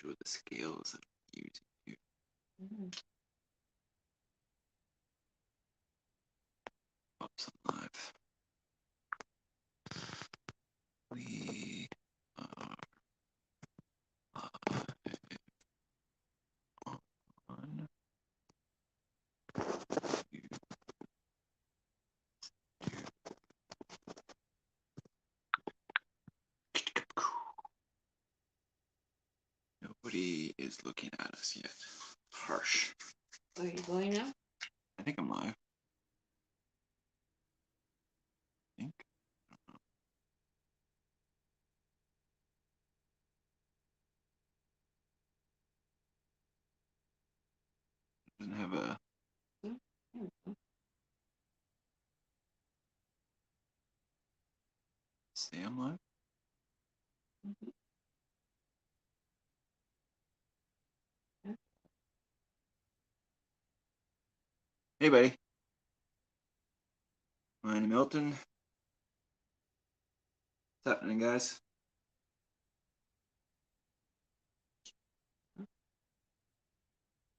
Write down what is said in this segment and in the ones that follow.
show the scales that I'm using here. Oops, I'm live. We are on Nobody is looking at us yet. Harsh. Are you going now? I think I'm live. I think. Doesn't have a. Say I'm live. Hey, buddy. Ryan Milton. What's happening, guys?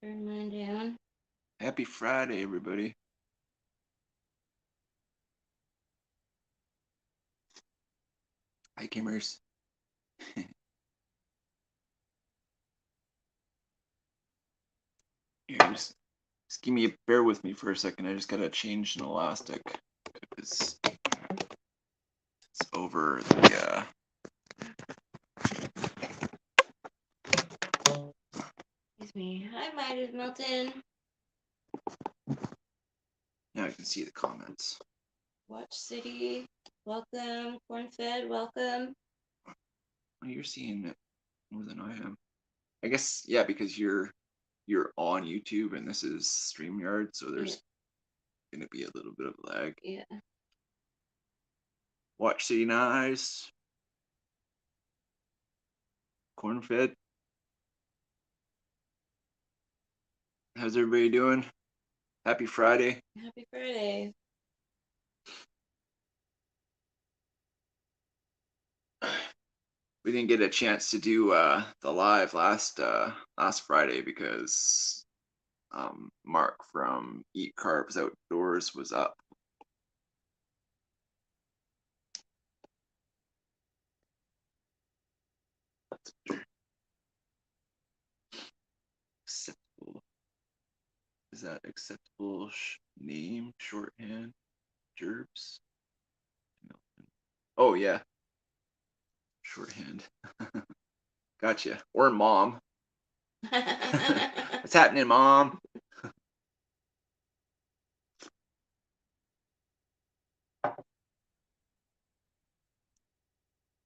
Turn mine down. Happy Friday, everybody. Hi, Kimmers. Here, just give me bear with me for a second. I just gotta change an elastic because it's over the. Excuse me. Hi, Midas Milton. Now I can see the comments. Watch City. Welcome. Cornfed. Welcome. Oh, you're seeing it more than I am. I guess yeah, because you're on YouTube and this is StreamYard, so there's gonna be a little bit of lag. Yeah. Watch City Nice. Cornfed. How's everybody doing? Happy Friday. Happy Friday. We didn't get a chance to do the live last Friday because Mark from Eat Carbs Outdoors was up. Acceptable. Is that acceptable name? Shorthand? Gerbs? Oh yeah. Shorthand. Gotcha. Or mom. What's happening, mom?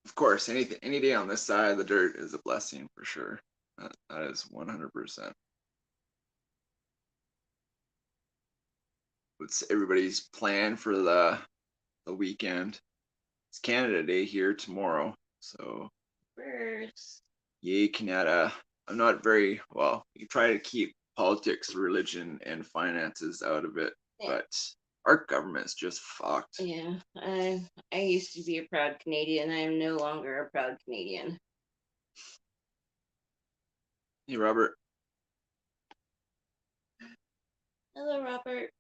Of course, any day on this side of the dirt is a blessing for sure. That is 100%. What's everybody's plan for the weekend? It's Canada Day here tomorrow, so First. yay Canada. I'm not very well. You try to keep politics, religion, and finances out of it, but our government's just fucked. Yeah. I used to be a proud Canadian. I am no longer a proud Canadian. Hey, Robert. Hello, Robert.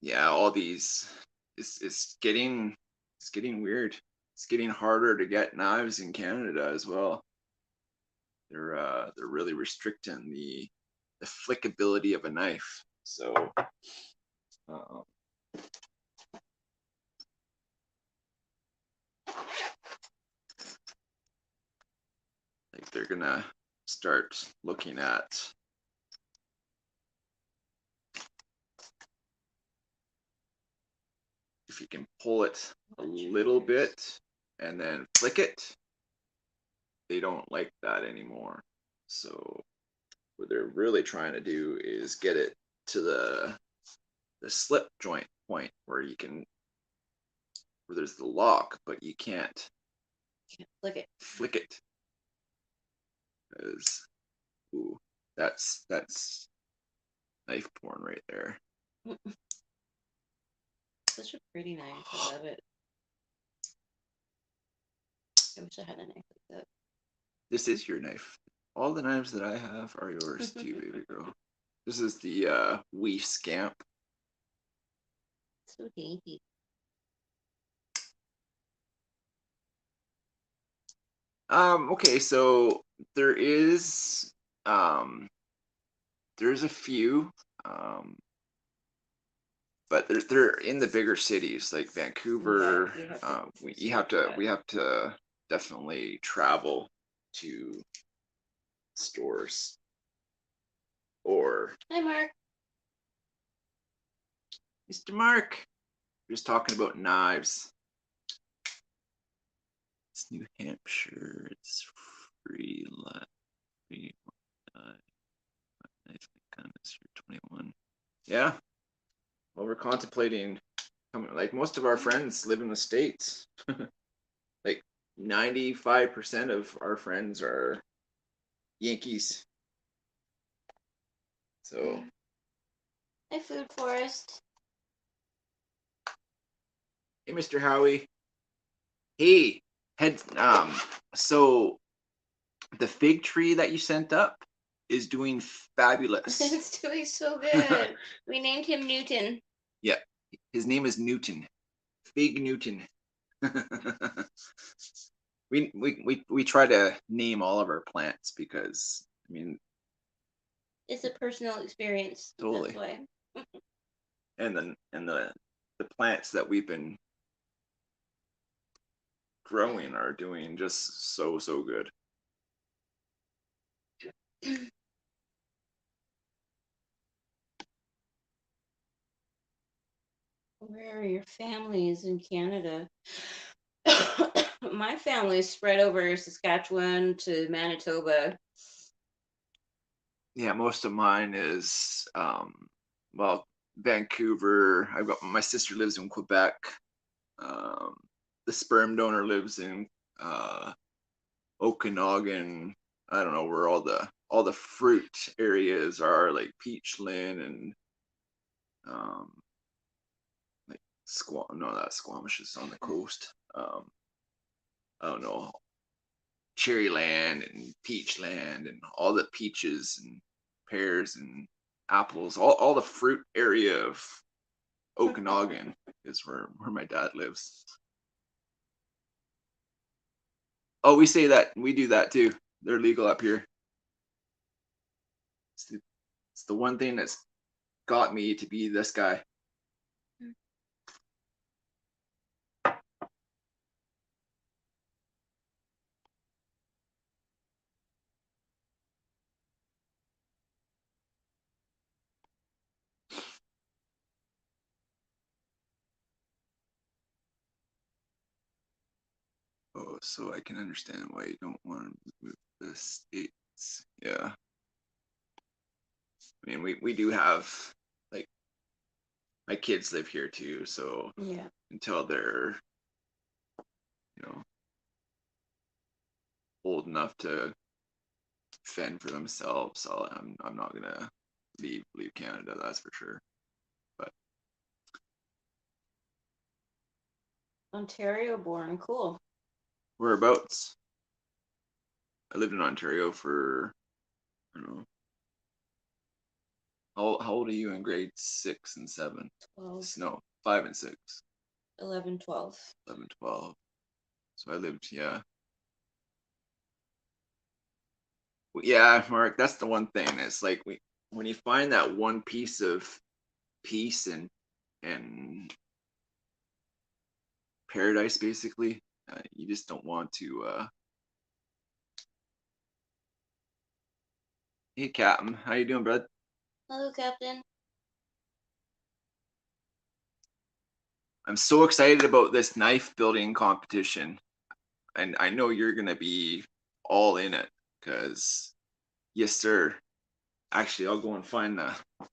Yeah, all these it's getting weird. It's getting harder to get knives in Canada as well. They're really restricting the flickability of a knife. So like they're gonna start looking at if you can pull it a little bit and then flick it. They don't like that anymore. So what they're really trying to do is get it to the slip joint point where you can where there's the lock, but you can't flick it. Because ooh, that's knife porn right there. Such a pretty knife. I love it. I wish I had a knife like This is your knife. All the knives that I have are yours too, baby girl. This is the Wee Scamp. that. So dainty. Okay, so there is there's a few, but they're in the bigger cities like Vancouver. Yeah, you have to We have to definitely travel to stores or Hi, Mark. Mr. Mark. We're just talking about knives. It's New Hampshire. It's free. Free knife guns for 21. Yeah. Well, we're contemplating coming. Like most of our friends live in the States. Like 95% of our friends are Yankees. So Hi, Food Forest. hey, Mr. Howie. Hey, so the fig tree that you sent up is doing fabulous. It's doing so good. We named him Newton. Yeah, his name is Newton. Fig Newton. we try to name all of our plants because I mean It's a personal experience. totally. That's why. And the plants that we've been growing are doing just so good. Where are your families in Canada? My family is spread over Saskatchewan to Manitoba. Yeah, most of mine is well, Vancouver. I've got my sister lives in Quebec. Um, the sperm donor lives in Okanagan. I don't know where all the fruit areas are, like Peachland and like No, that Squamish is on the coast. I don't know, Cherryland and Peachland and all the peaches and pears and apples. All the fruit area of Okanagan is where my dad lives. Oh, we say that we do that too. They're legal up here. It's the one thing that's got me to be this guy. Oh, so I can understand why you don't want to move to the States. Yeah. I mean, we do have, like, my kids live here too, so Yeah. until they're, you know, old enough to fend for themselves, I'm not gonna leave Canada, that's for sure. But Ontario born. Cool. whereabouts? I lived in Ontario for, I don't know. How old are you in grade 6 and 7? 12, No, 5 and 6. 11, 12. 11, 12. So I lived, yeah. Yeah, Mark, that's the one thing. It's like when you find that one piece of peace and paradise, basically, you just don't want to. Hey, Captain, how you doing, bud? Hello, Captain. I'm so excited about this knife building competition, and I know you're gonna be all in it, cause yes, sir. Actually, I'll go and find the. I'll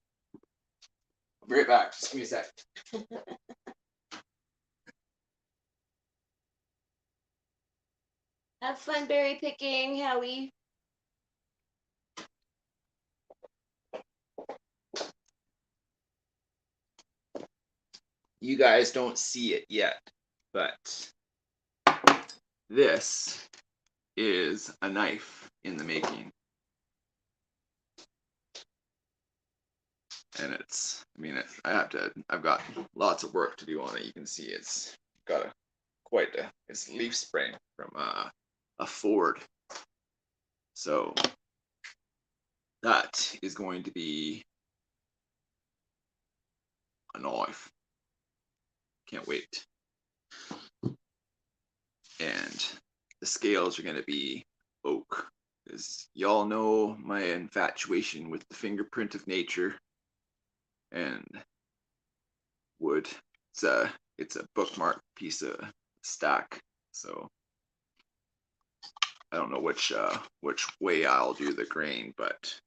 be right back. Just give me a sec. Have fun berry picking, Howie. You guys don't see it yet, but this is a knife in the making. And it's, I mean, I've got lots of work to do on it. You can see it's got it's leaf spring from a Ford. So that is going to be a knife. Can't wait. And the scales are going to be oak. Because y'all know my infatuation with the fingerprint of nature and wood. It's a bookmark piece of stack. So I don't know which way I'll do the grain, but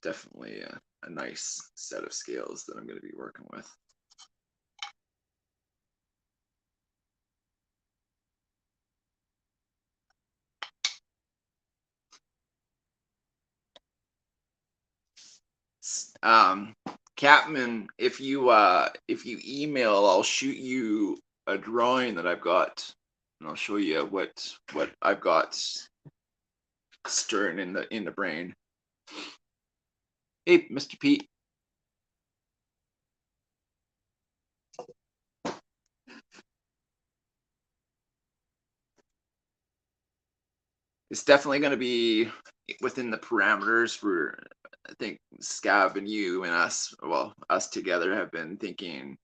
definitely a nice set of scales that I'm going to be working with. Captain, if you email, I'll shoot you a drawing that I've got, and I'll show you what I've got stirring in the brain. Hey, Mr. Pete. It's definitely going to be within the parameters for, I think, Scab and you and us, well, us together have been thinking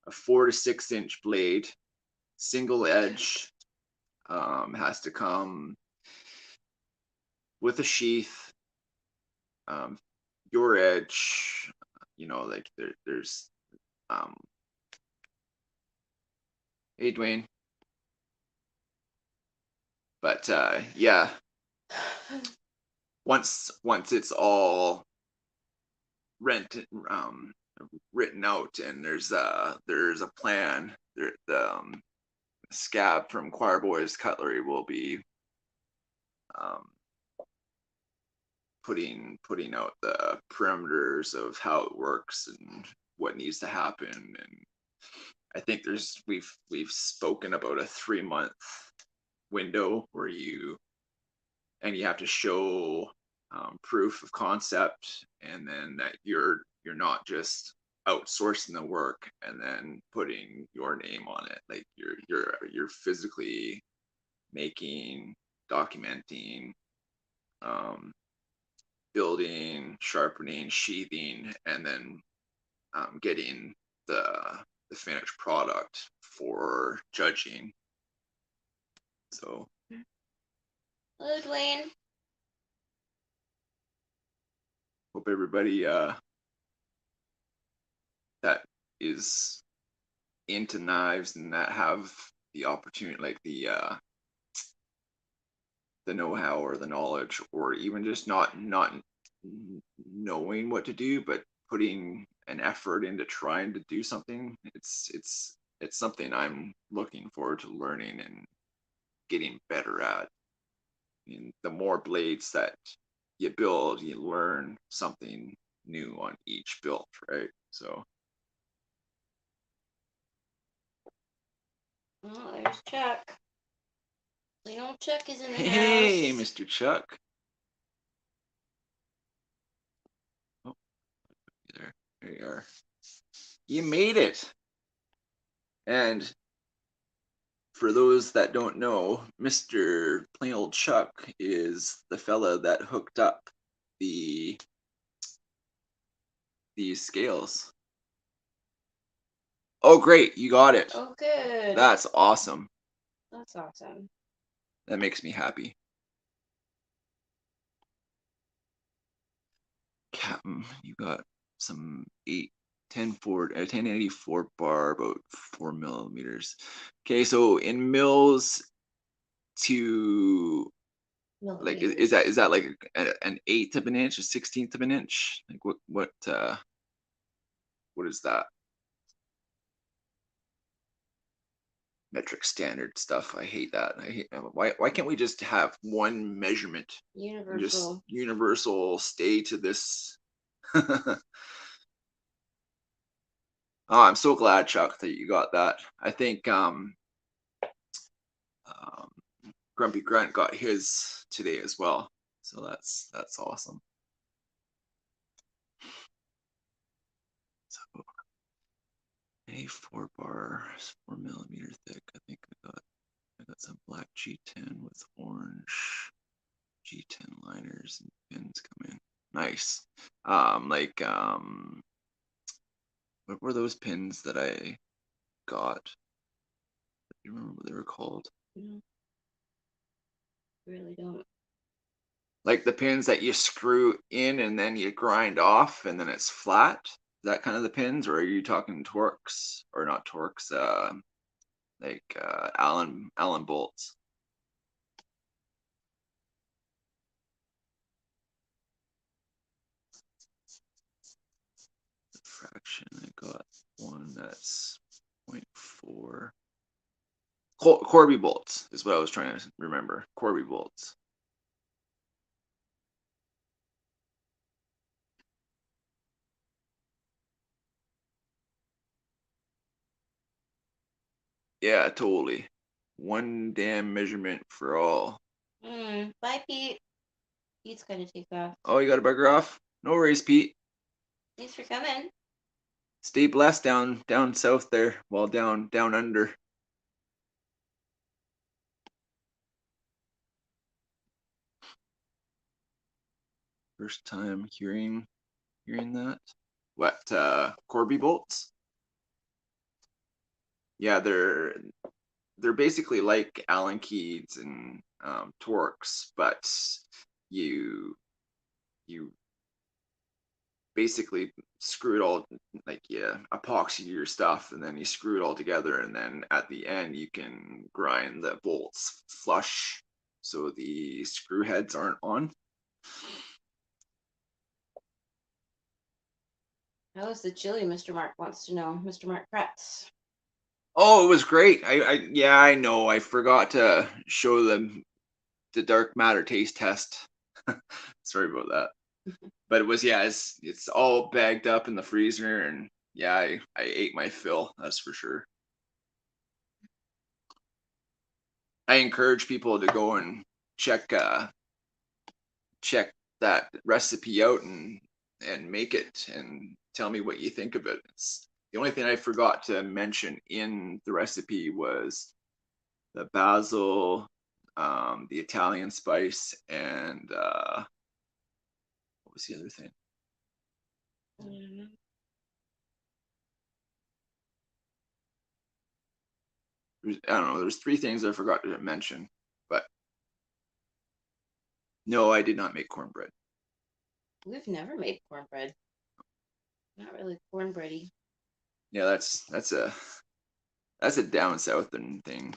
a 4 to 6 inch blade, single edge, has to come with a sheath, your edge, like there's, hey, Dwayne. But yeah, once it's all written out and there's a plan, the Scab from Choir Boys Cutlery will be putting out the perimeters of how it works and what needs to happen. And I think we've spoken about a 3-month window where you have to show proof of concept, and then that you're not just outsourcing the work and then putting your name on it. Like you're physically making, documenting, building, sharpening, sheathing, and then getting the finished product for judging. So Hello, Dwayne. hope everybody that is into knives and that have the opportunity, like the know-how or the knowledge, or even just not knowing what to do, but putting an effort into trying to do something. It's something I'm looking forward to learning and getting better at. I mean, the more blades that you build, you learn something new on each build, right? So Oh, there's Chuck. Little Chuck is in the hey, house. Mr. Chuck. Oh, there you are. You made it. And for those that don't know, Mr. Plain Old Chuck is the fella that hooked up these scales. Oh, great, you got it. Oh, good. That's awesome. That's awesome. That makes me happy. Captain, you got some 1084 bar, about 4 millimeters. Okay, so in mils to like is that like an 1/8 of an inch, a 1/16 of an inch? Like what is that? Metric standard stuff. I hate that. Why can't we just have one measurement? Universal. Just universal, stay to this. Oh, I'm so glad, Chuck, that you got that. I think Grumpy Grunt got his today as well. So that's awesome. So a 4-bar, 4mm thick. I think I got some black G10 with orange G10 liners and pins come in. Nice. What were those pins that I got? Do you remember what they were called? No, really don't. Like the pins that you screw in and then you grind off and then it's flat. Is that kind of the pins, or are you talking Torx or not Torx? Allen bolts. The fraction, I got one that's 0.4. Corby bolts is what I was trying to remember. Corby bolts. Yeah, totally. One damn measurement for all. Bye, Pete. Pete's gotta take off. Oh, you got to bugger off? No worries, Pete. Thanks for coming. Stay blessed down south there. Well, down under. First time hearing that. What, Corby bolts? Yeah, they're basically like Allen keys and Torx, but you basically screw it all, like, yeah, epoxy your stuff and then you screw it all together, and then at the end you can grind the bolts flush so the screw heads aren't on. How was the chili? Mr. Mark wants to know. Mr. Mark Kratz. Oh, it was great. Yeah, I know. I forgot to show them the dark matter taste test. Sorry about that. But it was, yeah, it's all bagged up in the freezer, and yeah, I ate my fill, that's for sure. I encourage people to go and check that recipe out and make it and tell me what you think of it. It's the only thing I forgot to mention in the recipe was the basil, the Italian spice, and what was the other thing? I don't know. There's 3 things I forgot to mention, but no, I did not make cornbread. We've never made cornbread. Not really cornbready. Yeah, that's a down southern thing.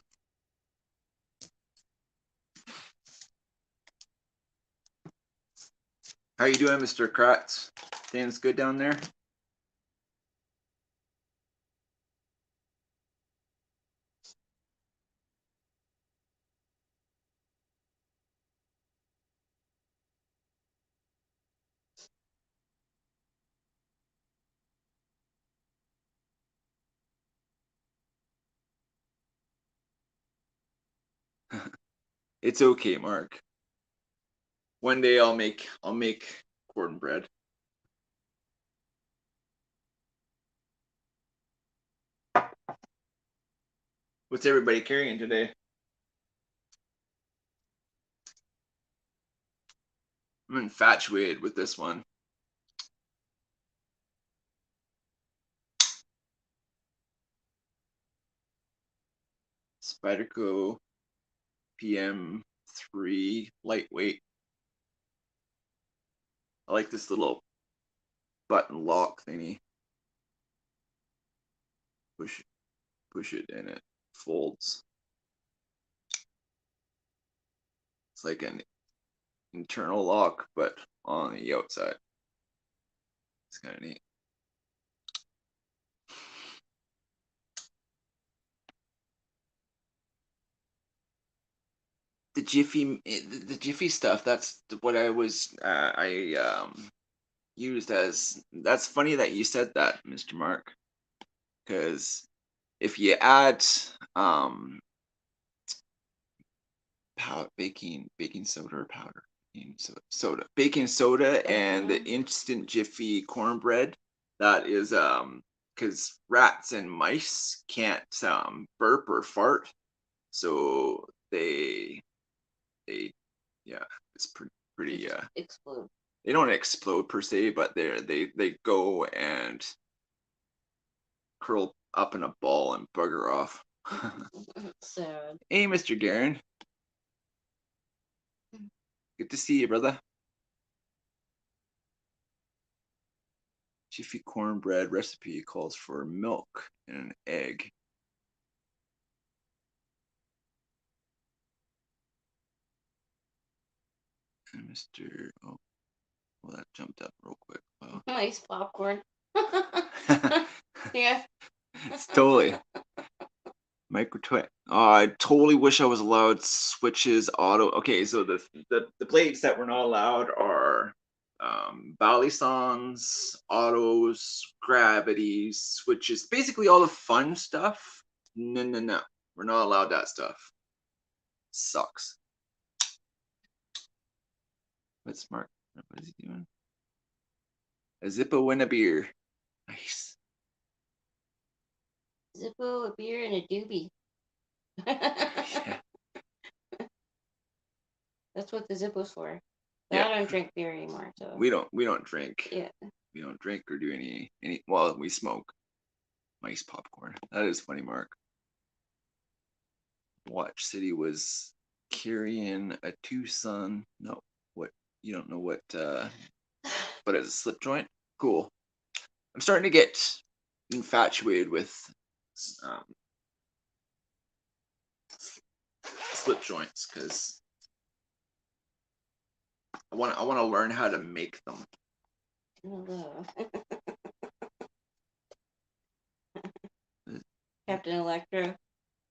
How you doing, Mr. Kratz? Things good down there? It's okay, Mark. One day I'll make cornbread. What's everybody carrying today? I'm infatuated with this one. Spyderco PM3 lightweight. I like this little button lock thingy. Push it and it folds. It's like an internal lock, but on the outside. It's kind of neat. The Jiffy stuff. That's what I was used as. That's funny that you said that, Mr. Mark, because if you add baking soda or powder? Baking soda and the instant Jiffy cornbread. That is because rats and mice can't burp or fart, so they yeah, it's pretty Explode. they don't explode per se, but they go and curl up in a ball and bugger off. Sad. Hey, Mr. Garen. Good to see you, brother. Jiffy cornbread recipe calls for milk and an egg. And Mr. Oh, well, that jumped up real quick. Wow. Nice popcorn. Yeah. It's totally micro twit. Oh, I totally wish I was allowed switches auto. Okay, so the plates that we're not allowed are Balisons, autos, gravities, switches, basically all the fun stuff. No. We're not allowed that stuff. Sucks. What's Mark? What is he doing? A Zippo and a beer. Nice. Zippo, a beer, and a doobie. Yeah. That's what the Zippo's for. But Yeah. I don't drink beer anymore, so. We don't drink. Yeah. We don't drink or do any well, we smoke. Nice popcorn. That is funny, Mark. Watch City was carrying a Tucson. No, what you don't know what but it's a slip joint. Cool. I'm starting to get infatuated with um, slip joints because I want to learn how to make them. Hello. Captain Electro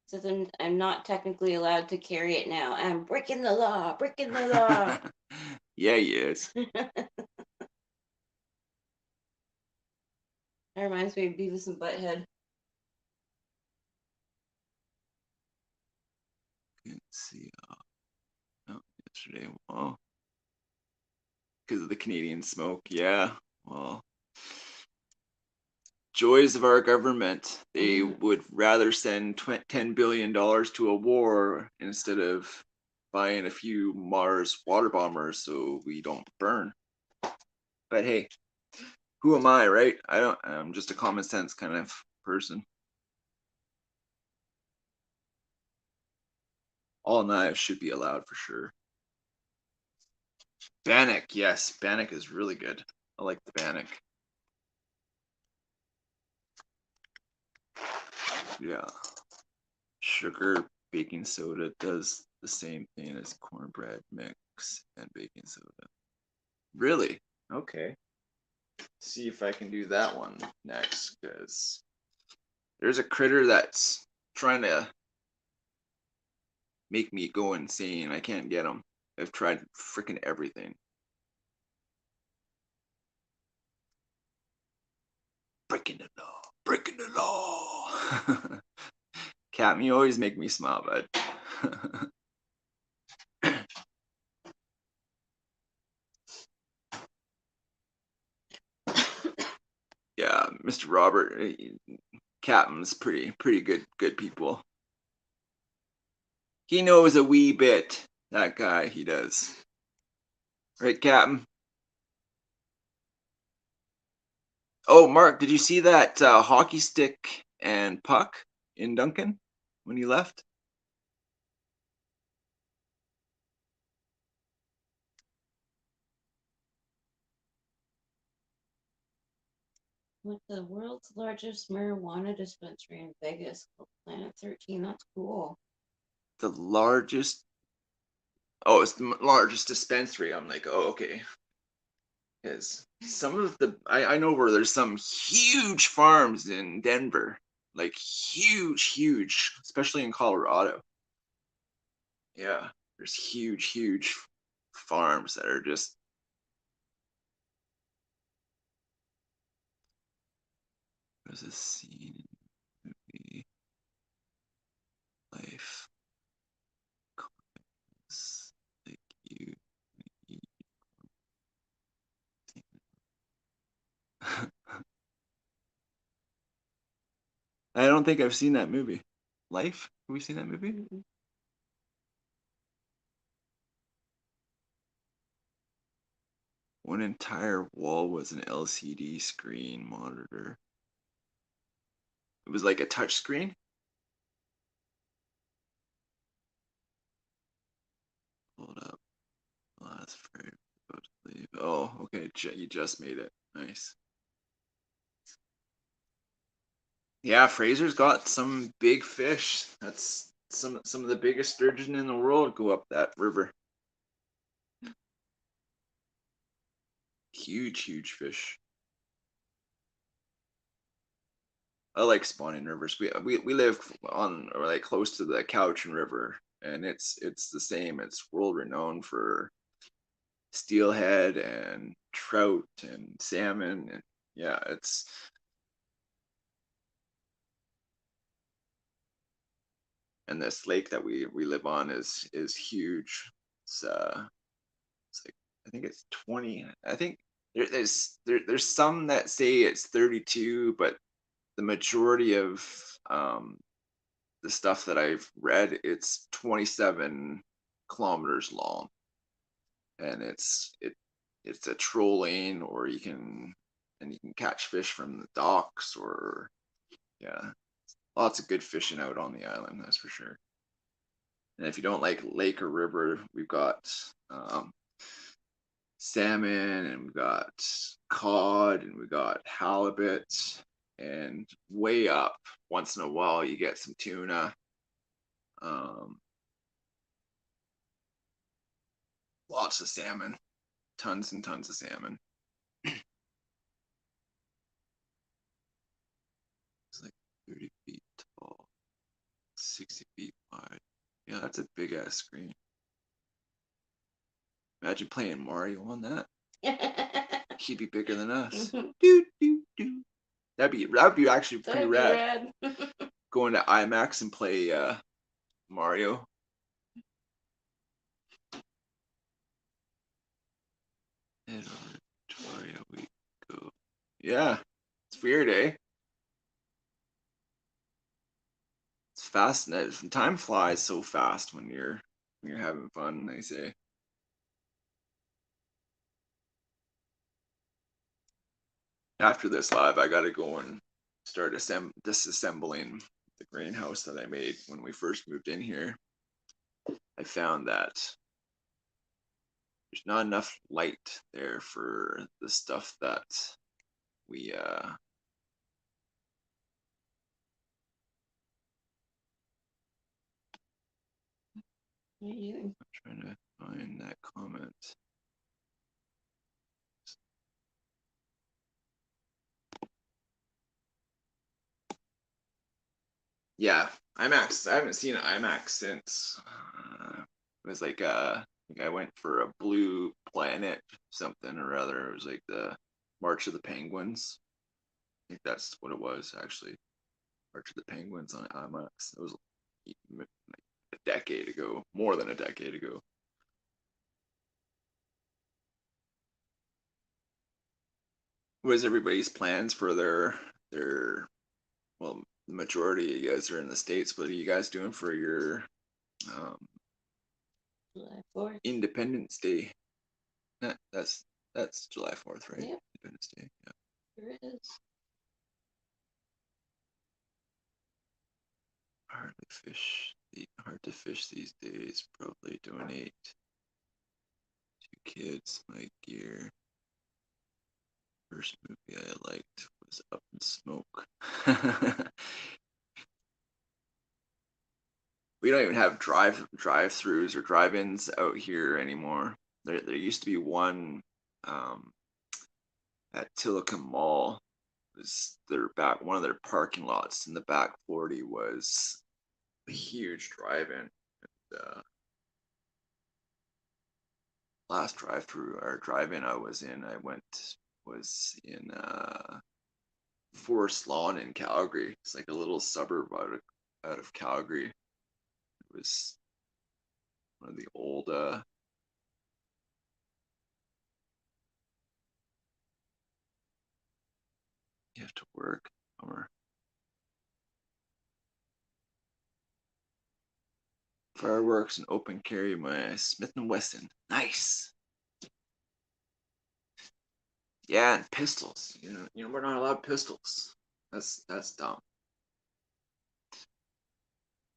says I'm not technically allowed to carry it now. I'm breaking the law. Breaking the law. Yeah, he is. That reminds me of Beavis and Butthead. Can't see. Oh, yesterday. Well, because of the Canadian smoke. Yeah. Well, joys of our government. They would rather send $10 billion to a war instead of buying a few Mars water bombers so we don't burn. But hey, who am I, right? I'm just a common sense kind of person. All knives should be allowed for sure. Bannock, yes, Bannock is really good. I like the Bannock. Yeah. Sugar, baking soda does the same thing as cornbread mix and baking soda. Really? Okay. See if I can do that one next, because there's a critter that's trying to make me go insane. I can't get him. I've tried freaking everything. Breaking the law. Breaking the law. Captain, you always make me smile, bud. Yeah, Mr. Robert, Captain's pretty good people. He knows a wee bit. That guy, he does. Right, Captain? Oh, Mark, did you see that hockey stick and puck in Duncan when he left? With the world's largest marijuana dispensary in Vegas called Planet 13. That's cool. The largest. Oh, it's the largest dispensary. I'm like, oh, okay. Because some of the, I know where there's some huge farms in Denver, like huge, especially in Colorado. Yeah, there's huge farms that are just. There's a scene in movie life. I don't think I've seen that movie. Life? Have we seen that movie? Mm-mm. One entire wall was an LCD screen monitor. It was like a touch screen. Hold up. Last frame. About to leave. Oh, okay. You just made it. Nice. Yeah, Fraser's got some big fish. That's some of the biggest sturgeon in the world go up that river. Huge, huge fish. I like spawning rivers. We live on or like close to the Cowichan River, and it's the same. It's world renowned for steelhead and trout and salmon, and yeah, it's and this lake that we live on is huge. It's like I think it's 20. I think there's some that say it's 32, but the majority of um, the stuff that I've read, it's 27 kilometers long, and it's a trolling, or you can catch fish from the docks, or yeah, lots of good fishing out on the island, that's for sure. And if you don't like lake or river, we've got um, salmon, and we've got cod, and we've got halibut, and way up once in a while you get some tuna. Um, Lots of salmon, tons and tons of salmon. It's like 30 feet tall, 60 feet wide. Yeah, that's a big ass screen. Imagine playing Mario on that. He'd be bigger than us. Do do do. That'd be actually pretty That'd be rad. rad. Go into IMAX and play Mario. And over Victoria we go. Yeah, it's weird, eh? It's fascinating. Time flies so fast when you're having fun. They say. After this live, I gotta go and start disassembling the greenhouse that I made when we first moved in here. I found that there's not enough light there for the stuff that we What are you doing? I'm trying to find that comment. Yeah, IMAX. I haven't seen IMAX since it was like I think I went for a Blue Planet something or other. It was like the March of the Penguins. I think that's what it was actually. March of the Penguins on IMAX. It was like a decade ago, more than a decade ago. What is everybody's plans for their well, the majority of you guys are in the States. What are you guys doing for your um, July 4th. Independence Day? That's July 4th, right? Yep. Independence Day. Yeah. Sure is. Hard to fish these days. Probably donate to kids my gear. First movie I liked was Up in Smoke. We don't even have drive-throughs or drive-ins out here anymore. There used to be one um, at Tillicum Mall. It was their back one of their parking lots in the back 40 was a huge drive-in. Last drive-through or drive-in I was in, was in Forest Lawn in Calgary. It's like a little suburb out of Calgary. It was one of the old you have to work or Fireworks and open carry my Smith and Wesson. Nice. Yeah, and pistols. We're not allowed pistols. That's dumb.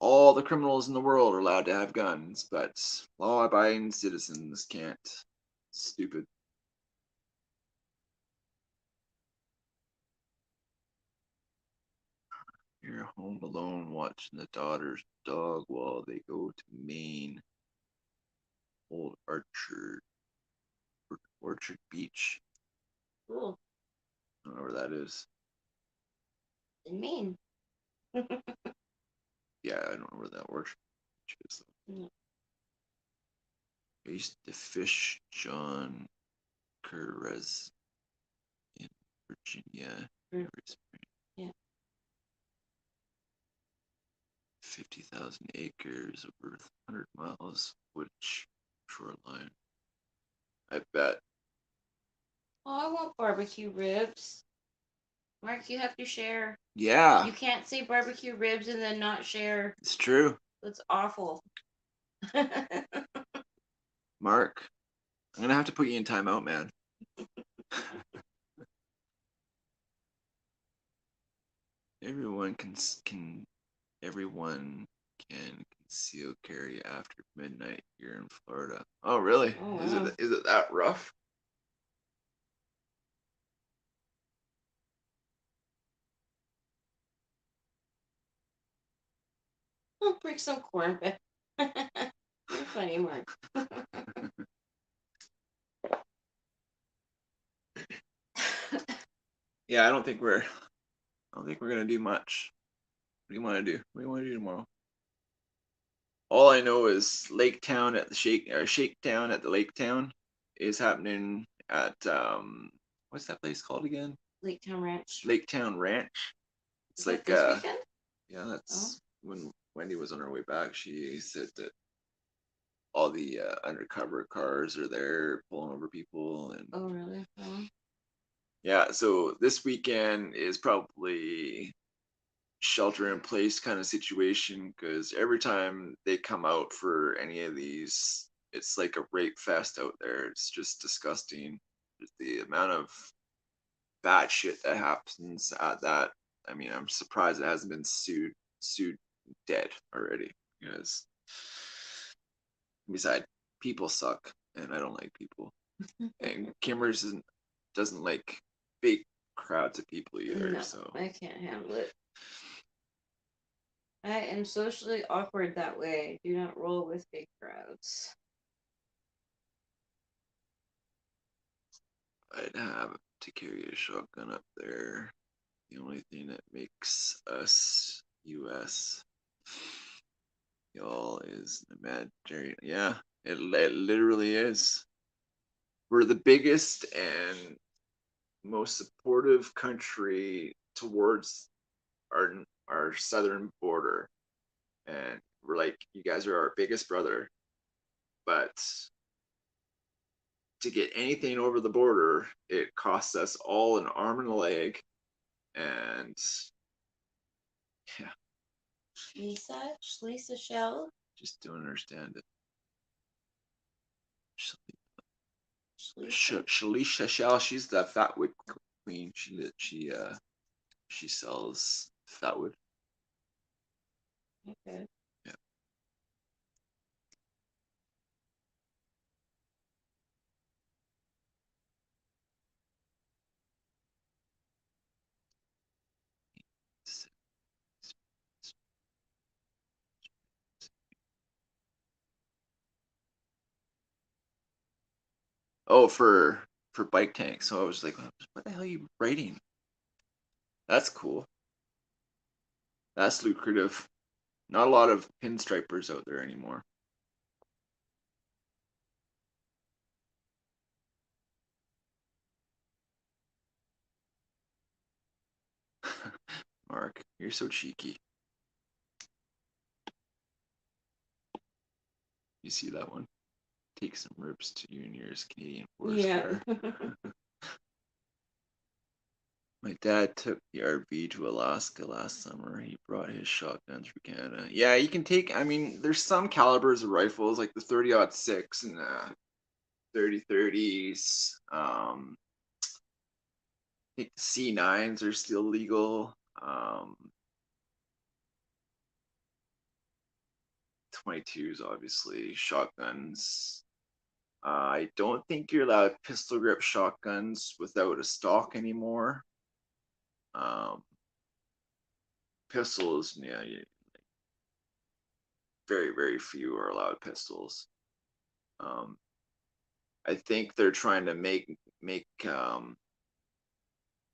All the criminals in the world are allowed to have guns, but law-abiding citizens can't. Stupid. You're home alone watching the daughter's dog while they go to Maine. Old Orchard Beach. Cool. I don't know where that is. In Maine. Yeah, I don't know where that Orchard Beach is. Mm. I used to fish John Kerres in Virginia. Mm. Yeah. 50,000 acres over 100 miles, which shoreline? I bet. Oh, I want barbecue ribs. Mark, you have to share. Yeah, You can't say barbecue ribs and then not share. it's true. That's awful. Mark, I'm gonna have to put you in timeout, man. Everyone can conceal carry after midnight here in Florida. Oh, really? Oh, Is wow. it that rough? I'll bring some corn back. You're funny, Mark. Yeah, I don't think we're gonna do much. What do you want to do? What do you want to do tomorrow? All I know is Lake Town at the Shakedown at the Lake Town is happening at what's that place called again? Lake Town Ranch. Lake Town Ranch. It's Is that like this weekend? yeah, that's when Wendy was on her way back. She said that all the undercover cars are there pulling over people and Oh, really? Oh. yeah. So this weekend is probably shelter in place kind of situation because every time they come out for any of these, it's like a rape fest out there. It's just disgusting. Just the amount of bad shit that happens at that. I mean, I'm surprised it hasn't been sued dead already because besides people suck and I don't like people. And Kimmers doesn't like big crowds of people either. No, So I can't handle it. I am socially awkward that way. I do not roll with big crowds. I'd have to carry a shotgun up there. The only thing that makes us US y'all is imaginary. Yeah, it literally is. We're the biggest and most supportive country towards our southern border, and we're like, you guys are our biggest brother, but to get anything over the border, it costs us all an arm and a leg, and yeah, Lisa Shell. just don't understand it. Shlisa? Shalisha Shell, she's the fatwood queen. She sells fatwood. Okay. Yeah. Oh, for bike tanks. So I was like, what the hell are you writing? That's cool. That's lucrative. Not a lot of pinstripers out there anymore. Mark, you're so cheeky. You see that one? Take some ribs to your nearest Canadian Forest Yeah. Fair. My dad took the RV to Alaska last summer. He brought his shotgun through Canada. Yeah, you can take. I mean, there's some calibers of rifles like the 30-06 and the 30-30s. I think the C9s are still legal. 22s, obviously. Shotguns. I don't think you're allowed pistol grip shotguns without a stock anymore. Pistols, yeah, very, very few are allowed pistols. I think they're trying to make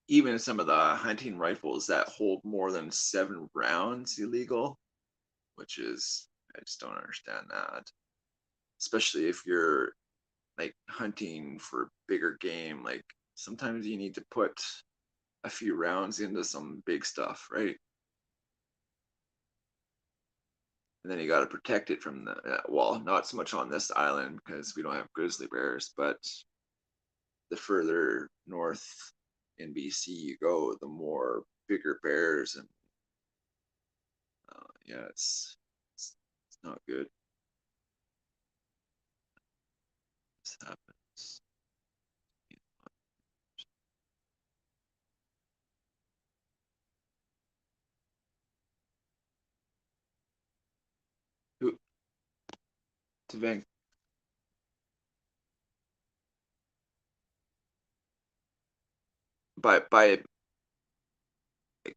even some of the hunting rifles that hold more than 7 rounds illegal, which is I just don't understand that. Especially if you're like hunting for bigger game, like sometimes you need to put a few rounds into some big stuff, right? And then you got to protect it from the well, not so much on this island because we don't have grizzly bears, but the further north in BC you go, the more bigger bears and yeah, it's not good. This happens. Who to Van by it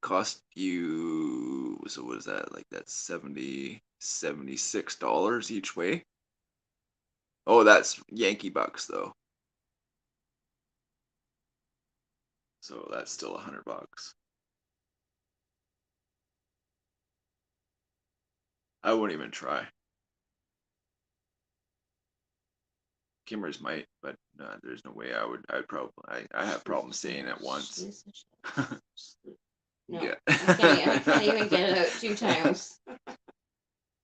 cost you, so what is that, like that's 76 dollars each way? Oh, that's Yankee bucks though, so that's still $100. I wouldn't even try. Kimmers might, but there's no way I would. I'd probably. I have problems saying it once. No, Yeah. I can't even get it out 2 times.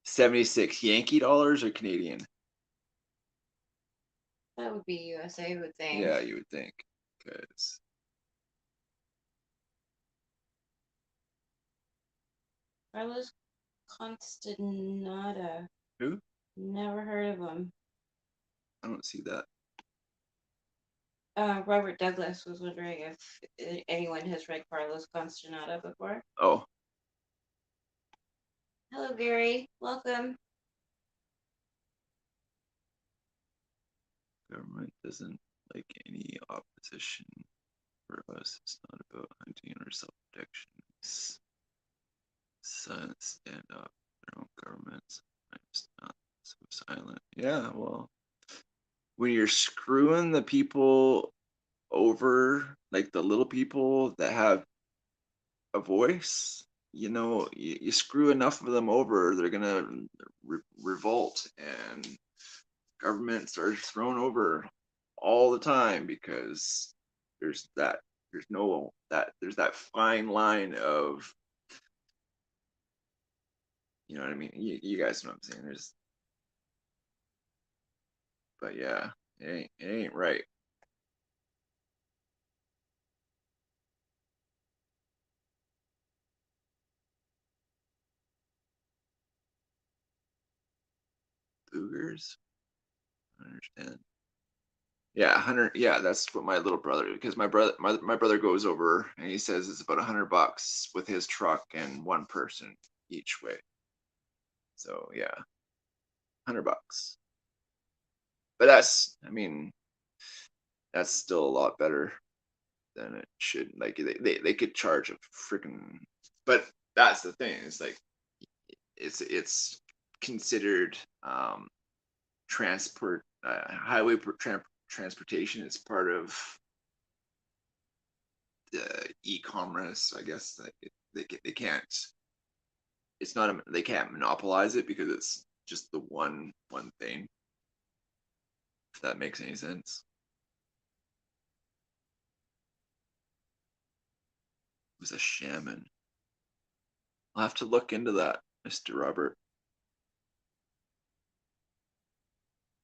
76 Yankee dollars or Canadian? That would be USA, I would think. Yeah, you would think. Because Carlos Constanata. who? Never heard of him. I don't see that. Robert Douglas was wondering if anyone has read Carlos Constanata before. Oh, Hello, Gary. Welcome. government doesn't like any opposition for us. It's not about hunting or self-protection. It's stand up their own governments. It's not so silent. Yeah, well, when you're screwing the people over, like the little people that have a voice, you screw enough of them over, they're gonna revolt, and governments are thrown over all the time because there's that there's no that there's that fine line of, you know what I mean. You guys know what I'm saying. But yeah, it ain't right. Boogers, I understand. Yeah, 100. Yeah, that's what my little brother, because my brother goes over and he says it's about $100 with his truck and one person each way. So yeah, $100. But I mean, that's still a lot better than it should. Like they could charge a freaking. But that's the thing. It's like it's considered transport highway transportation. It's part of the e-commerce, I guess. They can't. It's not they can't monopolize it because it's just the one thing. If that makes any sense. It was a shaman. I'll have to look into that, Mr. Robert.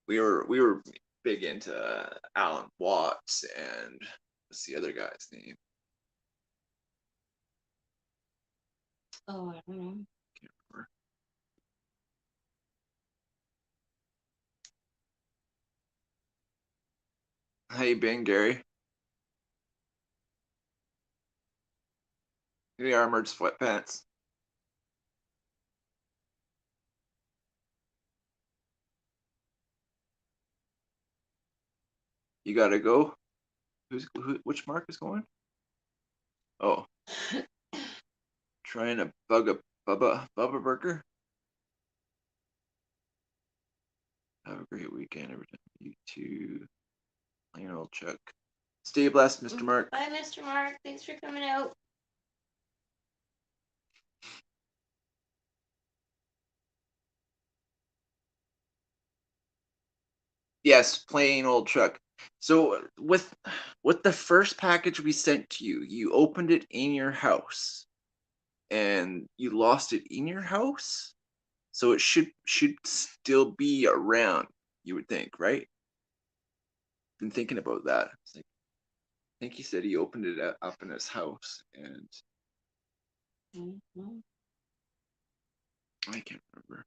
We were big into Alan Watts and what's the other guy's name? Oh, I don't know. Can't remember. How you been, Gary? The armored sweatpants. You gotta go. Which Mark is going? Oh, trying to bug a Bubba Burger. Have a great weekend, everyone. You too. Plain old Chuck. Stay blessed, Mr. Mark. Bye, Mr. Mark. Thanks for coming out. Yes, plain old Chuck. So with the first package we sent to you, you opened it in your house, and you lost it in your house. So it should still be around. You would think, right? Been thinking about that. It's like, I think he said he opened it up in his house, and Mhm. I can't remember.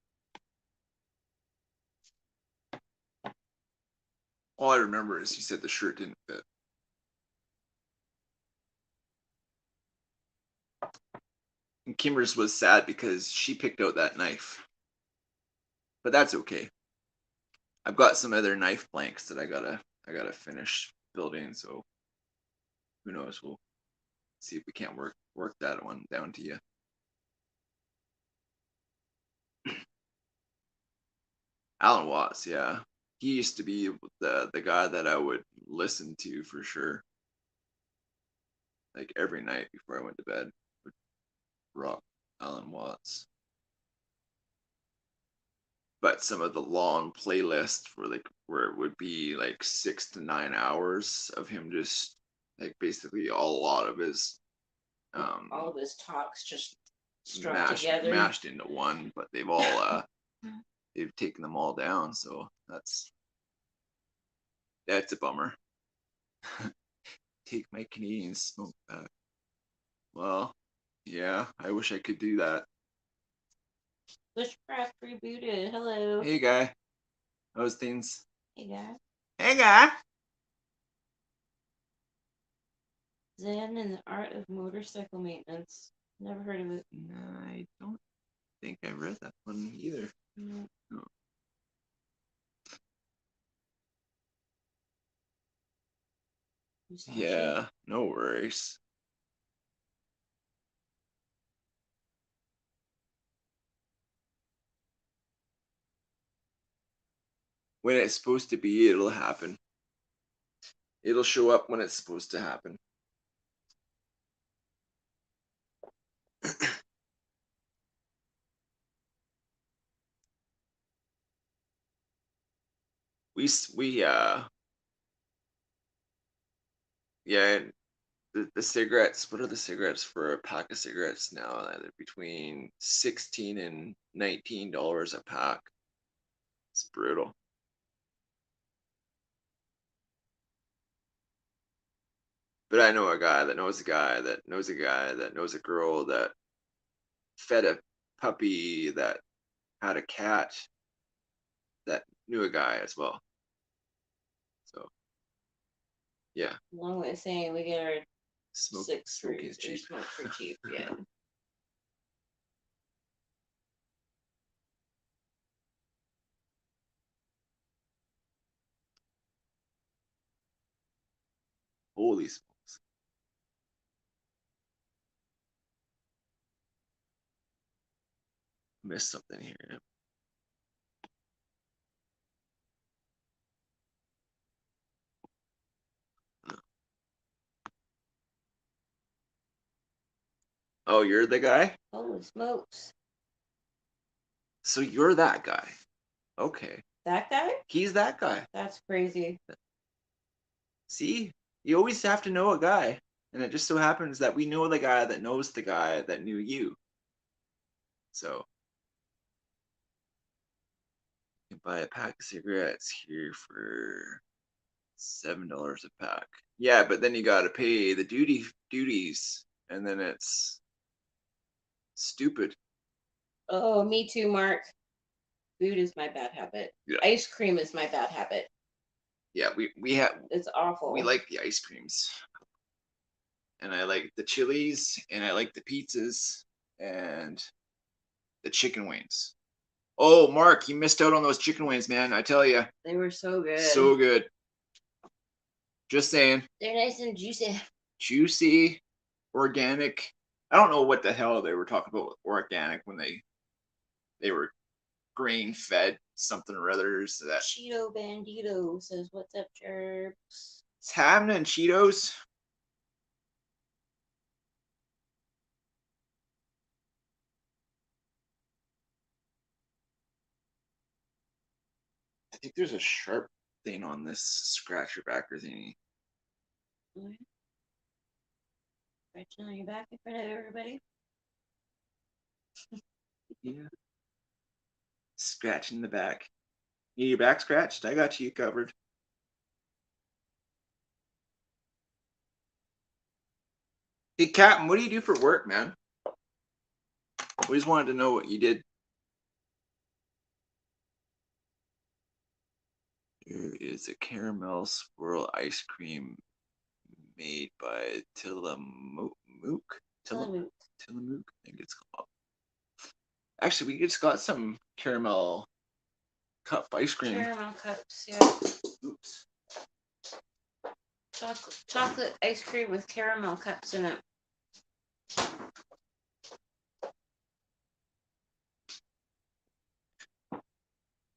All I remember is he said the shirt didn't fit. And Kimmer's was sad because she picked out that knife. But that's okay. I've got some other knife blanks that I gotta finish building, so who knows, we'll see if we can't work that one down to you. Alan Watts, yeah. He used to be the guy that I would listen to for sure. Like every night before I went to bed, would rock Alan Watts. But some of the long playlists for like where it would be like 6 to 9 hours of him just like basically a lot of his All of his talks just strung together. mashed into one, but they've all they've taken them all down, so that's a bummer. Take my Canadian smoke back. Well, yeah, I wish I could do that. Bushcraft rebooted. Hello. Hey guy, how's things? Hey, guy. Hey guy. Zen and the Art of Motorcycle Maintenance. Never heard of it. No, I don't think I read that one either. No. No. Yeah, no worries. When it's supposed to be, it'll happen. It'll show up when it's supposed to happen. we yeah, the cigarettes, what are the cigarettes for a pack of cigarettes now? They're between $16 and $19 a pack. It's brutal. But I know a guy that knows a guy that knows a guy that knows a girl that fed a puppy that had a cat that knew a guy as well. So yeah, Long way of saying we get our smoke six for is cheap. smoke for cheap. Yeah. Holy smokes. Missed something here. Oh, you're the guy? Holy smokes. So you're that guy. Okay. That guy? He's that guy. That's crazy. See? You always have to know a guy. And it just so happens that we know the guy that knows the guy that knew you. So you can buy a pack of cigarettes here for $7 a pack. Yeah, but then you gotta pay the duties, and then it's Stupid. Oh, me too, Mark. Food is my bad habit. Yeah. Ice cream is my bad habit. Yeah, we have It's awful. we like the ice creams, and I like the chilies, and I like the pizzas, and the chicken wings. Oh, Mark, you missed out on those chicken wings, man. I tell you, They were so good. so good. Just saying, They're nice and juicy. juicy, organic. I don't know what the hell they were talking about with organic when they were grain fed something or others. That Cheeto Bandito says, "What's up, Cherbs?" it's happening, Cheetos. I think there's a sharp thing on this scratcher backer thingy. Scratching on your back in front of everybody. Yeah. Scratching the back. Need your back scratched? I got you covered. Hey, Captain, what do you do for work, man? Always wanted to know what you did. There is a caramel swirl ice cream made by Tillamook. Tillamook. Tillamook, I think it's called. Actually, we just got some caramel cup ice cream. Caramel cups, yeah. Oops. Chocolate ice cream with caramel cups in it.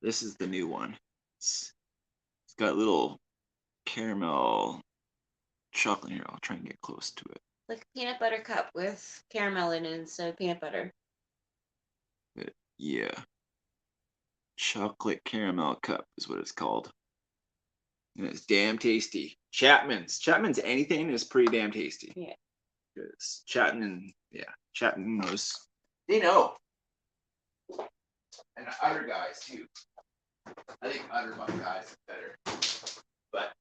This is the new one. It's got little caramel chocolate here. I'll try and get close to it. Like a peanut butter cup with caramel in it instead of peanut butter. But yeah. Chocolate caramel cup is what it's called. And it's damn tasty. Chapman's anything is pretty damn tasty. Yeah. Because Chapman knows. They know. And other guys too. I think other guys are better. But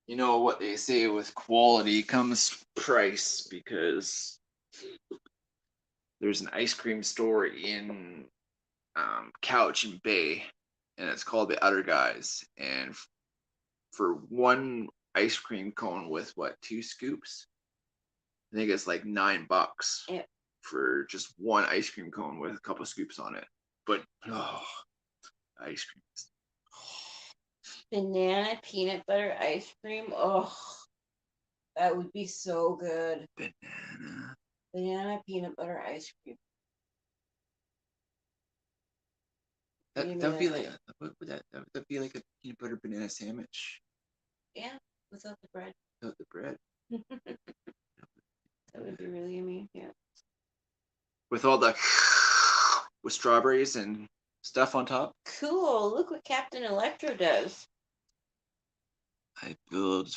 you know what they say, with quality comes price, because there's an ice cream store in Cowichan Bay, and it's called the Other Guys. And for one ice cream cone with 2 scoops, I think it's like $9 Yep. for just one ice cream cone with a couple scoops on it. But ice cream. Banana peanut butter ice cream. Oh, that would be so good. Banana peanut butter ice cream. That would be like what would that be like a peanut butter banana sandwich? Yeah, without the bread. Without the bread. That would be really yummy. Yeah. With all the with strawberries and stuff on top. Cool. Look what Captain Electro does. I build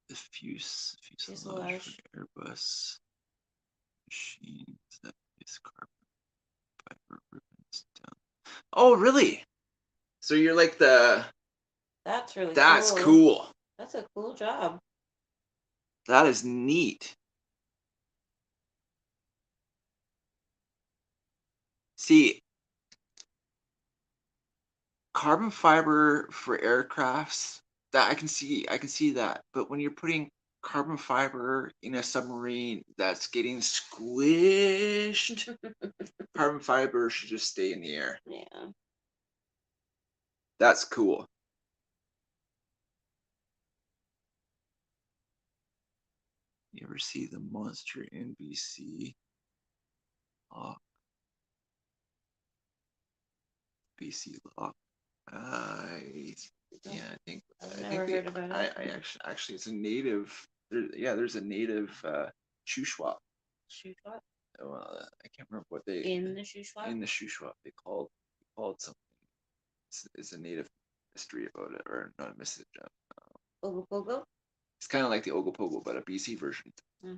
the fuselage for Airbus machines that place carbon fiber ribbons down. Oh, really? So you're like the. That's really That's cool. cool. That's a cool job. That is neat. See, carbon fiber for aircrafts, that I can see that. But when you're putting carbon fiber in a submarine that's getting squished, carbon fiber should just stay in the air. Yeah. That's cool. You ever see the monster NBC? BC Lock. Yeah, I think I've never heard about it. I actually it's a native. There's a native Shuswap. Shuswap? I can't remember what they in the Shuswap. In the Shuswap, they called something. It's a native mystery about it, or not a mystery. Ogopogo? It's kind of like the Ogopogo, but a BC version. Hmm.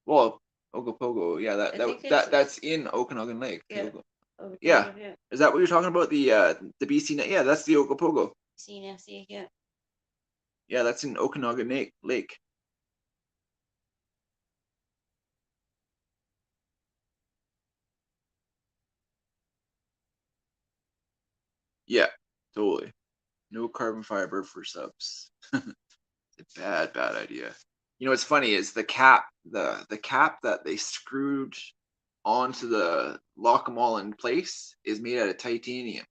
Well, Ogopogo, yeah, that's in Okanagan Lake. Yeah. Yeah. Is that what you're talking about? The BC? Yeah, that's the Ogopogo. CNFC, yeah. Yeah, that's in Okanagan Lake. Yeah, totally. No carbon fiber for subs. It's a bad idea. You know what's funny is the cap that they screwed onto the lock 'em all in place is made out of titanium.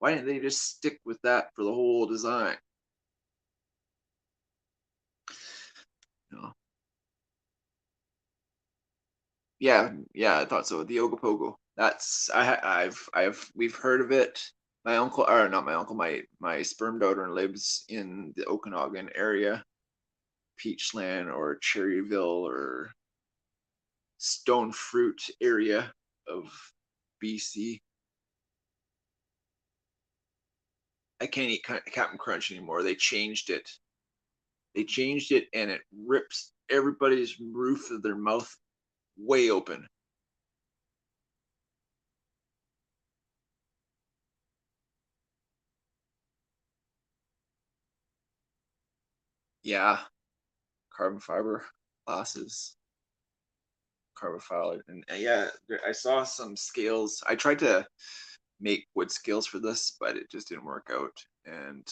Why didn't they just stick with that for the whole design? No. Yeah, yeah, I thought so. The Ogopogo. That's we've heard of it. My uncle, or not my uncle, my sperm donor lives in the Okanagan area, Peachland or Cherryville or Stone Fruit area of BC. I can't eat Captain Crunch anymore. They changed it. They changed it, and it rips everybody's roof of their mouth way open. Yeah, carbon fiber glasses, carbon fiber, and yeah, I saw some scales. I tried to make wood scales for this, but it just didn't work out. And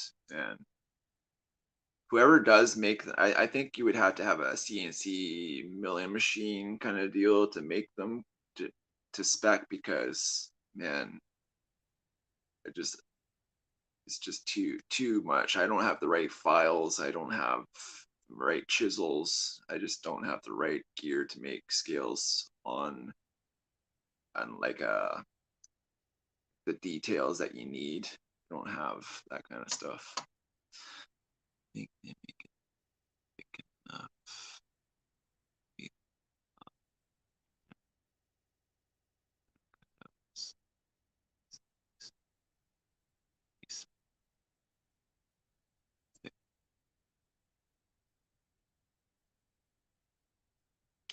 whoever does make, I think you would have to have a CNC milling machine kind of deal to make them to to spec because man, it just it's just too much. I don't have the right files. I don't have the right chisels. I just don't have the right gear to make scales on like the details that you need. I don't have that kind of stuff. I think they make it big enough.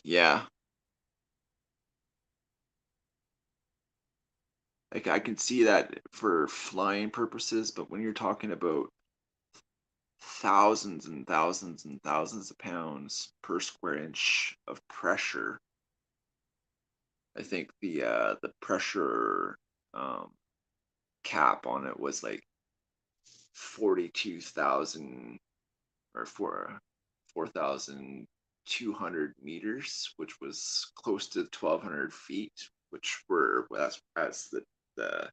Yeah, like I can see that for flying purposes, but when you're talking about thousands and thousands and thousands of pounds per square inch of pressure, I think the pressure um, cap on it was like 42,000 or 4,200 meters, which was close to 1,200 feet, which were that's the the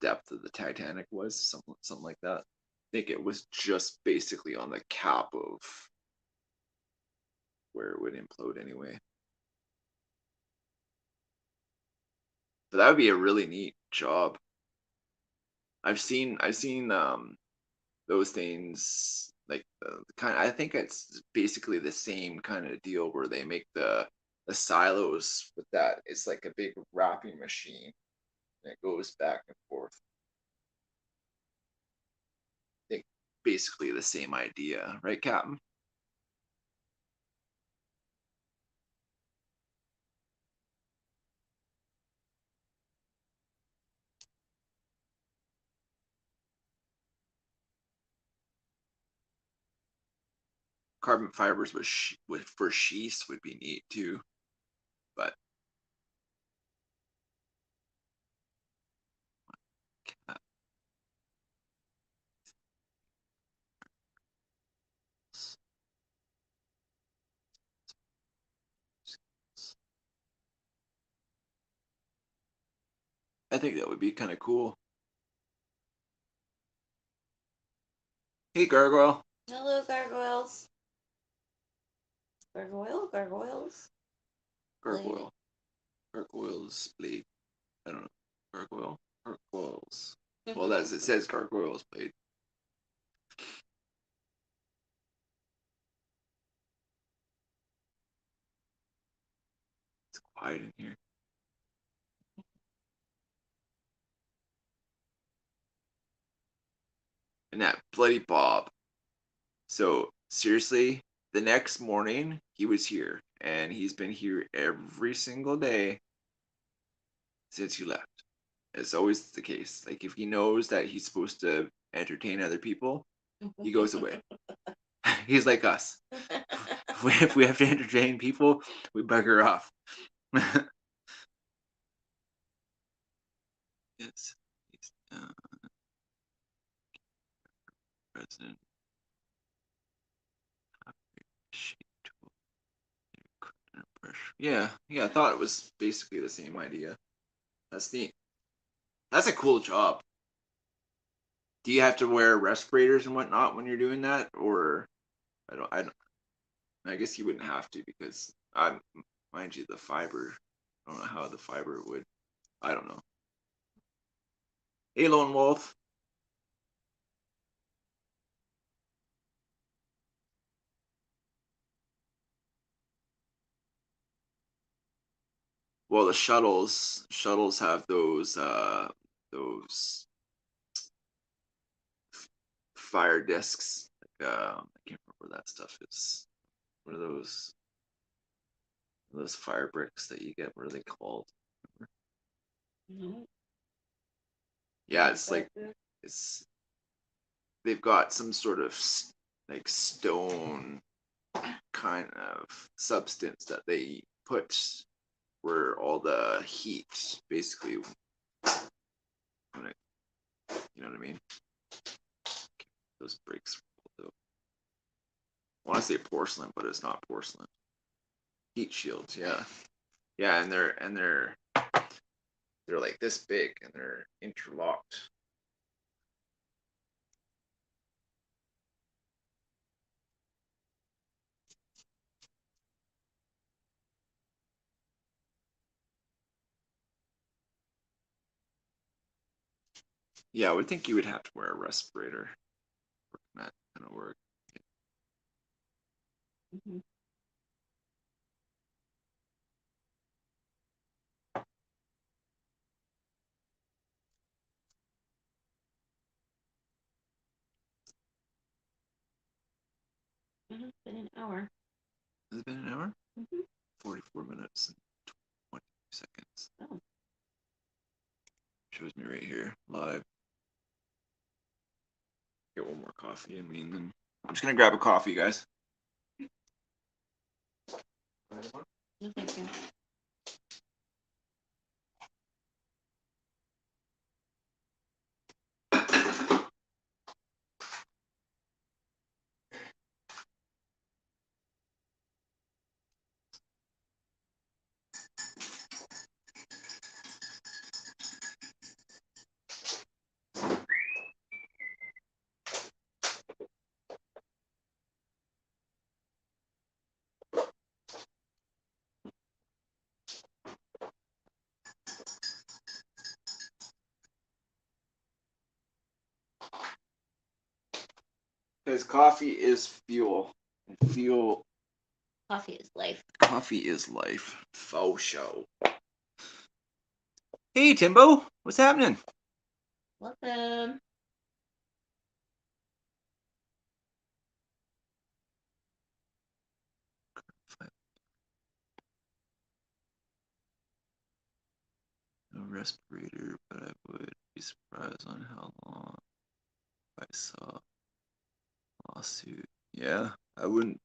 depth of the Titanic was, something like that. I think it was just basically on the cap of where it would implode anyway. But that would be a really neat job. I've seen those things like the kind. I think it's basically the same kind of deal where they make the silos with that. It's like a big wrapping machine and it goes back and forth. I think basically the same idea, right, Captain? Carbon fibers with for sheaths would be neat too, but I think that would be kind of cool. Hey, Gargoyle. Hello, gargoyles. Gargoyles. Gargoyle. Gargoyles blade. I don't know. Gargoyle. Gargoyles. Well, that's it says Gargoyles blade. It's quiet in here. And that bloody Bob. So seriously, the next morning he was here, and he's been here every single day since you left. It's always the case. Like if he knows that he's supposed to entertain other people, he goes away. He's like us. If we have to entertain people, we bugger off. Yes. Yeah, I thought it was basically the same idea. That's neat. That's a cool job. Do you have to wear respirators and whatnot when you're doing that, or I guess you wouldn't have to because mind you, the fiber. I don't know how the fiber would. I don't know. Hey, Lone Wolf. Well, the shuttles have those fire discs. Like, I can't remember what that stuff is. What are those fire bricks that you get? What are they called? No. Yeah, it's like it's they've got some sort of like stone kind of substance that they put where all the heat basically when it, you know what I mean? Those bricks. I want to say porcelain, but it's not porcelain. Heat shields, yeah. Yeah, and they're like this big and they're interlocked. Yeah, I would think you would have to wear a respirator for that kind of work. Mhm. It's been an hour. Has it been an hour? Mhm. 44 minutes and 20 seconds. Oh. Shows me right here, live. Get one more coffee. I mean, then I'm just gonna grab a coffee, guys. No, thank you. Because coffee is fuel. And fuel. Coffee is life. Coffee is life. Faux show. Hey, Timbo. What's happening? Welcome. No respirator, but I would be surprised on how long I saw lawsuit. Yeah, I wouldn't.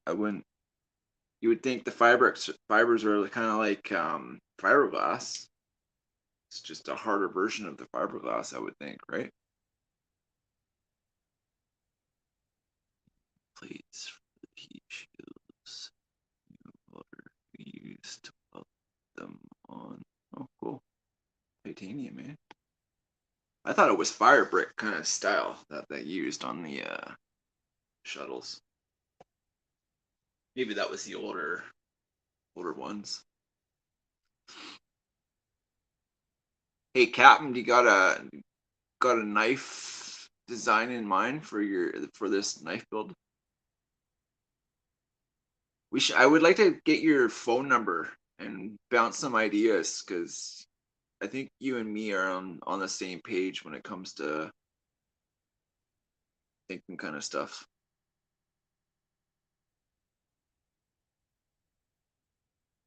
You would think the fibers are kind of like fiberglass. It's just a harder version of the fiberglass, I would think, right? Plates for the heat shields. Water used to put them on. Oh, cool. Titanium, man. I thought it was fire brick kind of style that they used on the shuttles. Maybe that was the older ones. Hey, Captain, do you got a knife design in mind for this knife build? I would like to get your phone number and bounce some ideas because I think you and me are on the same page when it comes to thinking kind of stuff.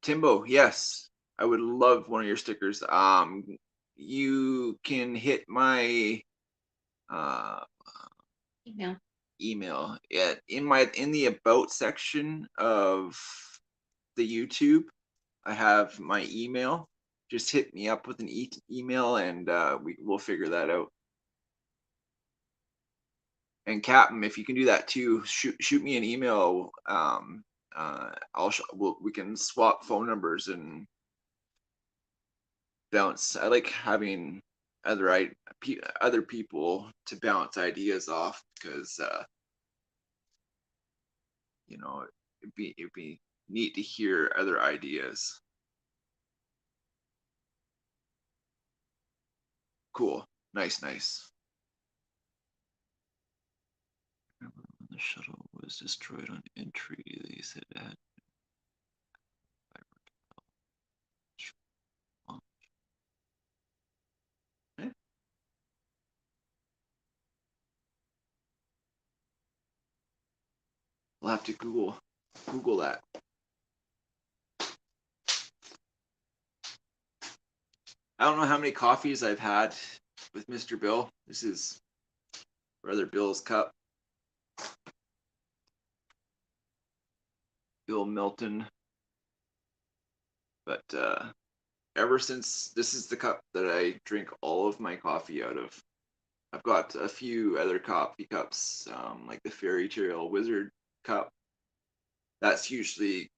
Timbo, yes, I would love one of your stickers. You can hit my uh Email. email in the about section of the YouTube. I have my email. Just hit me up with an email and we'll figure that out. And Captain, if you can do that too, shoot me an email we can swap phone numbers and bounce. I like having other people to bounce ideas off because it'd be neat to hear other ideas. Cool. Nice. Remember when the shuttle was destroyed on entry, they said it had eh? We'll have to Google that. I don't know how many coffees I've had with Mr. Bill. This is Brother Bill's cup. Bill Milton. But ever since this is the cup that I drink all of my coffee out of. I've got a few other coffee cups, like the Fairy Tale Wizard cup. That's usually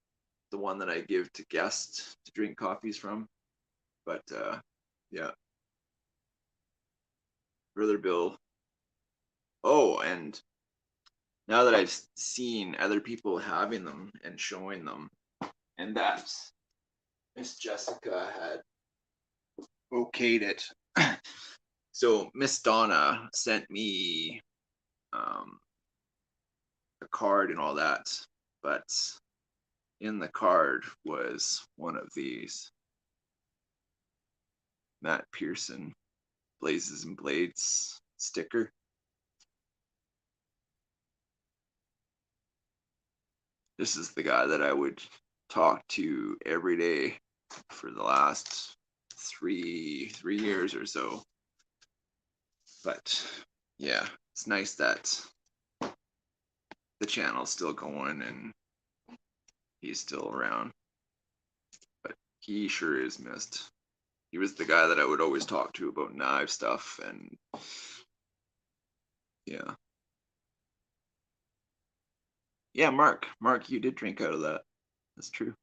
the one that I give to guests to drink coffees from. But yeah, Brother Bill. Oh, and now that I've seen other people having them and showing them, and that Miss Jessica had okayed it. So Miss Donna sent me a card and all that, but in the card was one of these Matt Pearson Blazes and Blades sticker. This is the guy that I would talk to every day for the last three years or so. But yeah, it's nice that the channel's still going and he's still around. But he sure is missed. He was the guy that I would always talk to about knife stuff and yeah. Yeah, Mark, you did drink out of that. That's true.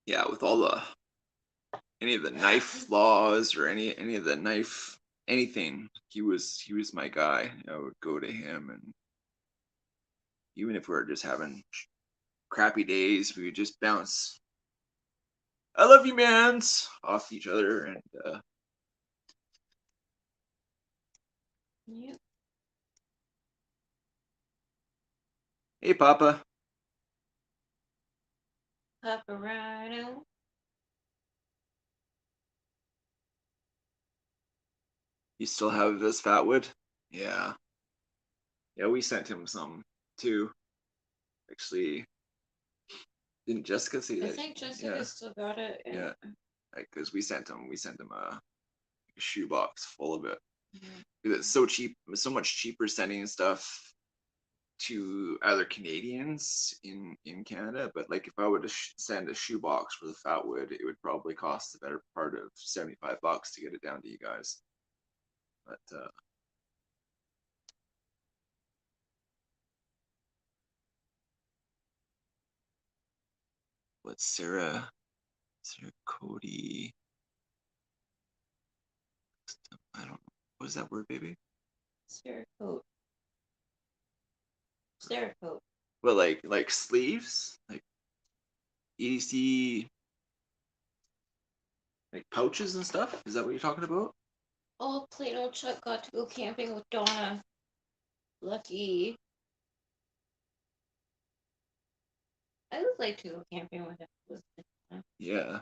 Yeah, with all the any of the knife laws or any of the knife anything, he was my guy. I would go to him, and even if we were just having crappy days, we would just bounce "I love you, mans" off each other, and Yep. hey, Papa, Papa Rhino. you still have this Fatwood? Yeah, we sent him some too. Actually, didn't Jessica see I that? think Jessica Yeah, still got it. yeah. Like, cause we sent him a shoebox full of it. Mhm. It's so cheap, so much cheaper sending stuff to other Canadians in Canada. But like, if I were to send a shoebox for the Fatwood, it would probably cost the better part of $75 to get it down to you guys. But what's Sarah Cody? I don't know. What is that word, baby? Cerakote. Cerakote. Well, like sleeves, like EDC, like pouches and stuff. Is that what you're talking about? Oh, Plano Chuck got to go camping with Donna. Lucky. I would like to go camping with him. Yeah.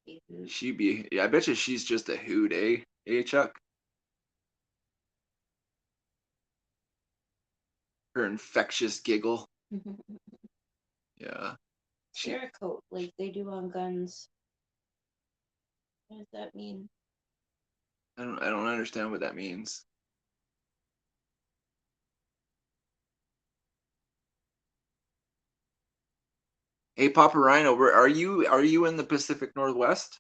Mhm. She'd be. Yeah, I bet you she's just a hoot, eh? Eh, Chuck? Her infectious giggle. Yeah. She. Cerakote, like they do on guns. What does that mean? I don't understand what that means. Hey, Papa Rhino, where are you? Are you in the Pacific Northwest?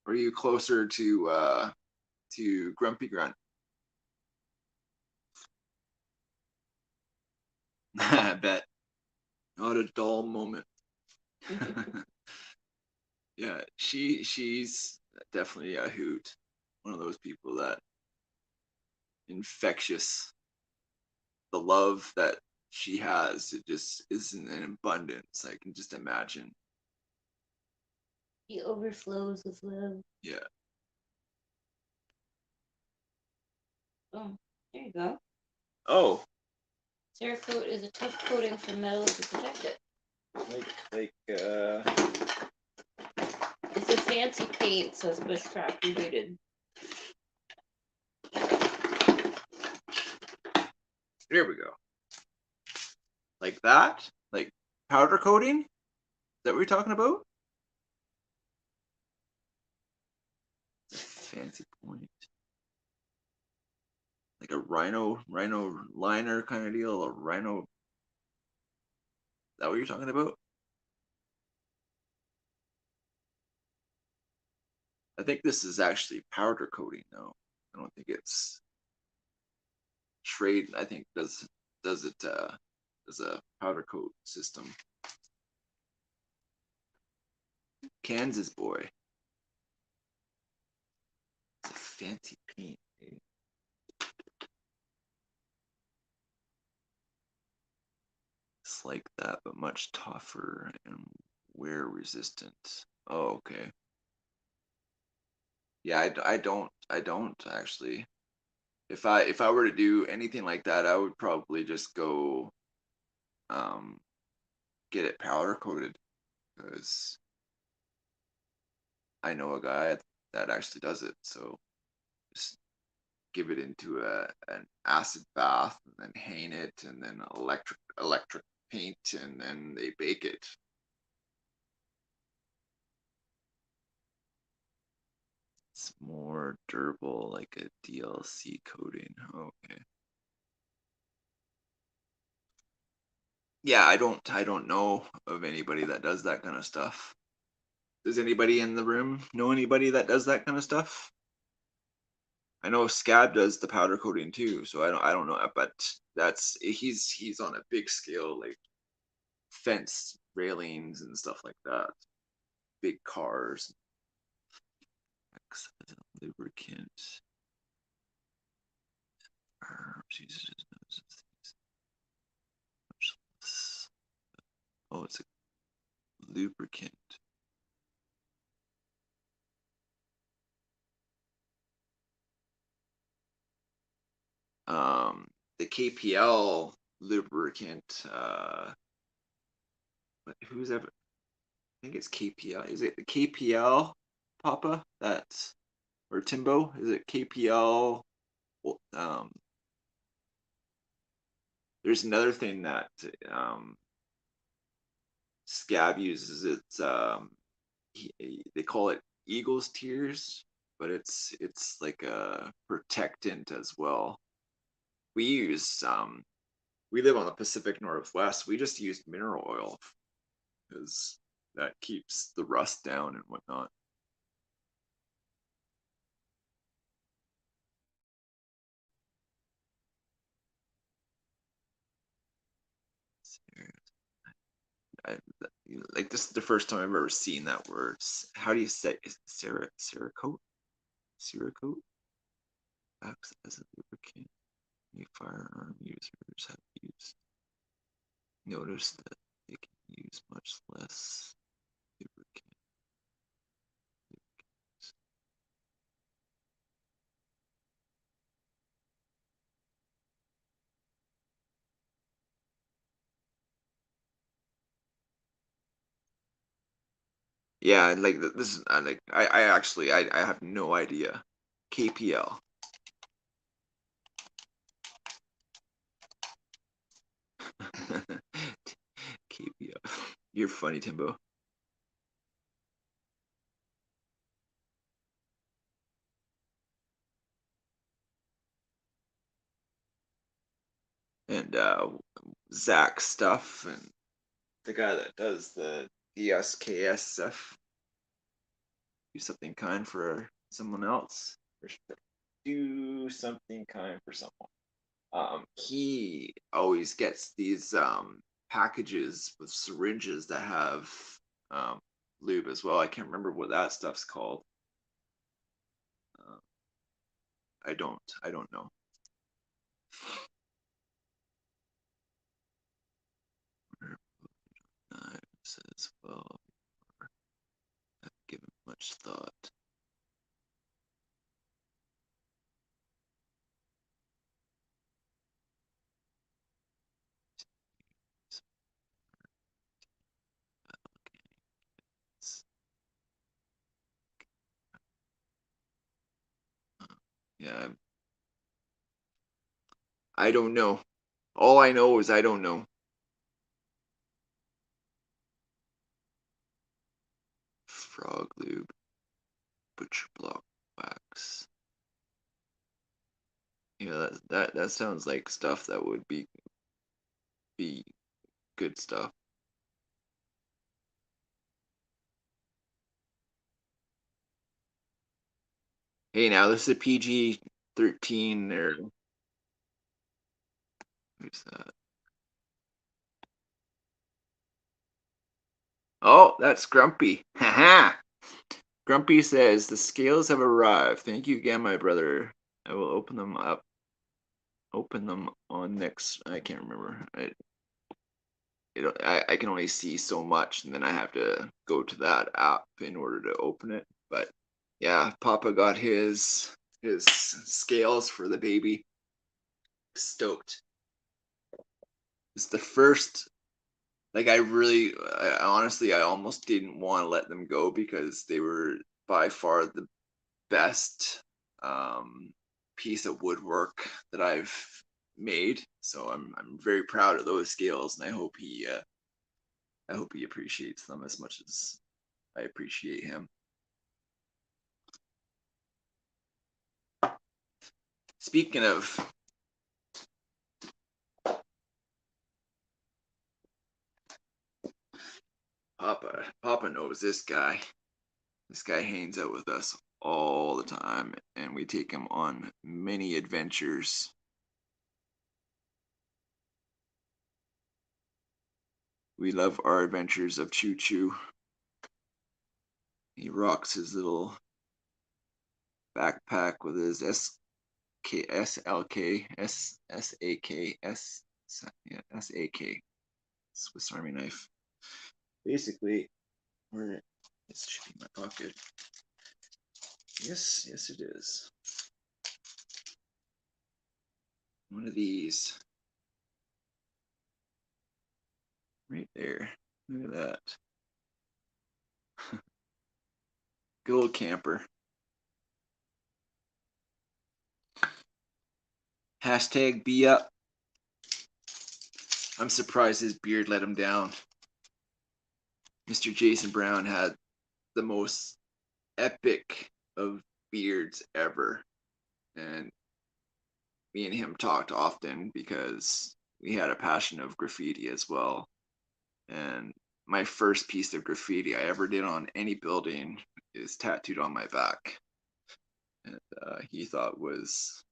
Or are you closer to Grumpy Grunt? I bet. Not a dull moment. Yeah, she's definitely a hoot. One of those people that infectious. The love that she has, it just isn't in abundance. I can just imagine. He overflows with love. Yeah. Oh, there you go. Oh, Cerakote is a tough coating for metal to protect it. like It's a fancy paint, so it's bushcraft rated. there we go. Like that? Like powder coating? Is that what you're talking about? Fancy point. Like a rhino liner kind of deal, a rhino. Is that what you're talking about? I think this is actually powder coating though. I don't think it's trade. I think does it as a powder coat system. Kansas boy. It's a fancy paint. Eh? It's like that, but much tougher and wear resistant. Oh, okay. Yeah, I don't actually. If I were to do anything like that, I would probably just go um get it powder coated because I know a guy that actually does it. So just give it into an acid bath and then hang it and then electric paint and then they bake it. It's more durable, like a DLC coating. Okay. Yeah, I don't know of anybody that does that kind of stuff. Does anybody in the room know anybody that does that kind of stuff? I know Scab does the powder coating too, so I don't know, but that's he's on a big scale, like fence railings and stuff like that. Big cars. Lubricant. Oh, it's a lubricant. The KPL lubricant. Who's ever? I think it's KPL. Is it the KPL, Papa? That's or Timbo? Is it KPL? Well, there's another thing that Scab uses. It's they call it Eagle's Tears, but it's like a protectant as well. We use we live on the Pacific Northwest. We just use mineral oil because that keeps the rust down and whatnot. I, like this is the first time I've ever seen that word. How do you say it? Cerakote? Cerakote acts as a lubricant. Many firearm users have used. Notice that they can use much less lubricant. Yeah, like this is like I actually I have no idea. KPL. KPL. You're funny, Timbo. And Zach stuff and the guy that does the ESKS stuff. Do something kind for someone else. Do something kind for someone. He always gets these packages with syringes that have lube as well. I can't remember what that stuff's called. I don't know. Knives as well. I've given much thought. Yeah, I don't know. All I know is I don't know. Frog lube, butcher block wax. Yeah, that sounds like stuff that would be good stuff. Hey, now this is a PG-13 or who's that? Oh, that's Grumpy. Haha. Grumpy says the scales have arrived. Thank you again, my brother. I will open them up. Open them on next. I can't remember. I can only see so much, and then I have to go to that app in order to open it. But yeah, Papa got his scales for the baby. Stoked. It's the first. Like honestly, I almost didn't want to let them go because they were by far the best piece of woodwork that I've made. So I'm very proud of those scales, and I hope he appreciates them as much as I appreciate him. Speaking of Papa knows this guy. This guy hangs out with us all the time, and we take him on many adventures. We love our adventures of Choo Choo. He rocks his little backpack with his SAK Swiss Army knife. Basically, this should be in my pocket. Yes, it is. One of these. Right there. Look at that. Good old camper. Hashtag be up. I'm surprised his beard let him down. Mr. Jason Brown had the most epic of beards ever. And me and him talked often because we had a passion of graffiti as well. And my first piece of graffiti I ever did on any building is tattooed on my back. And he thought was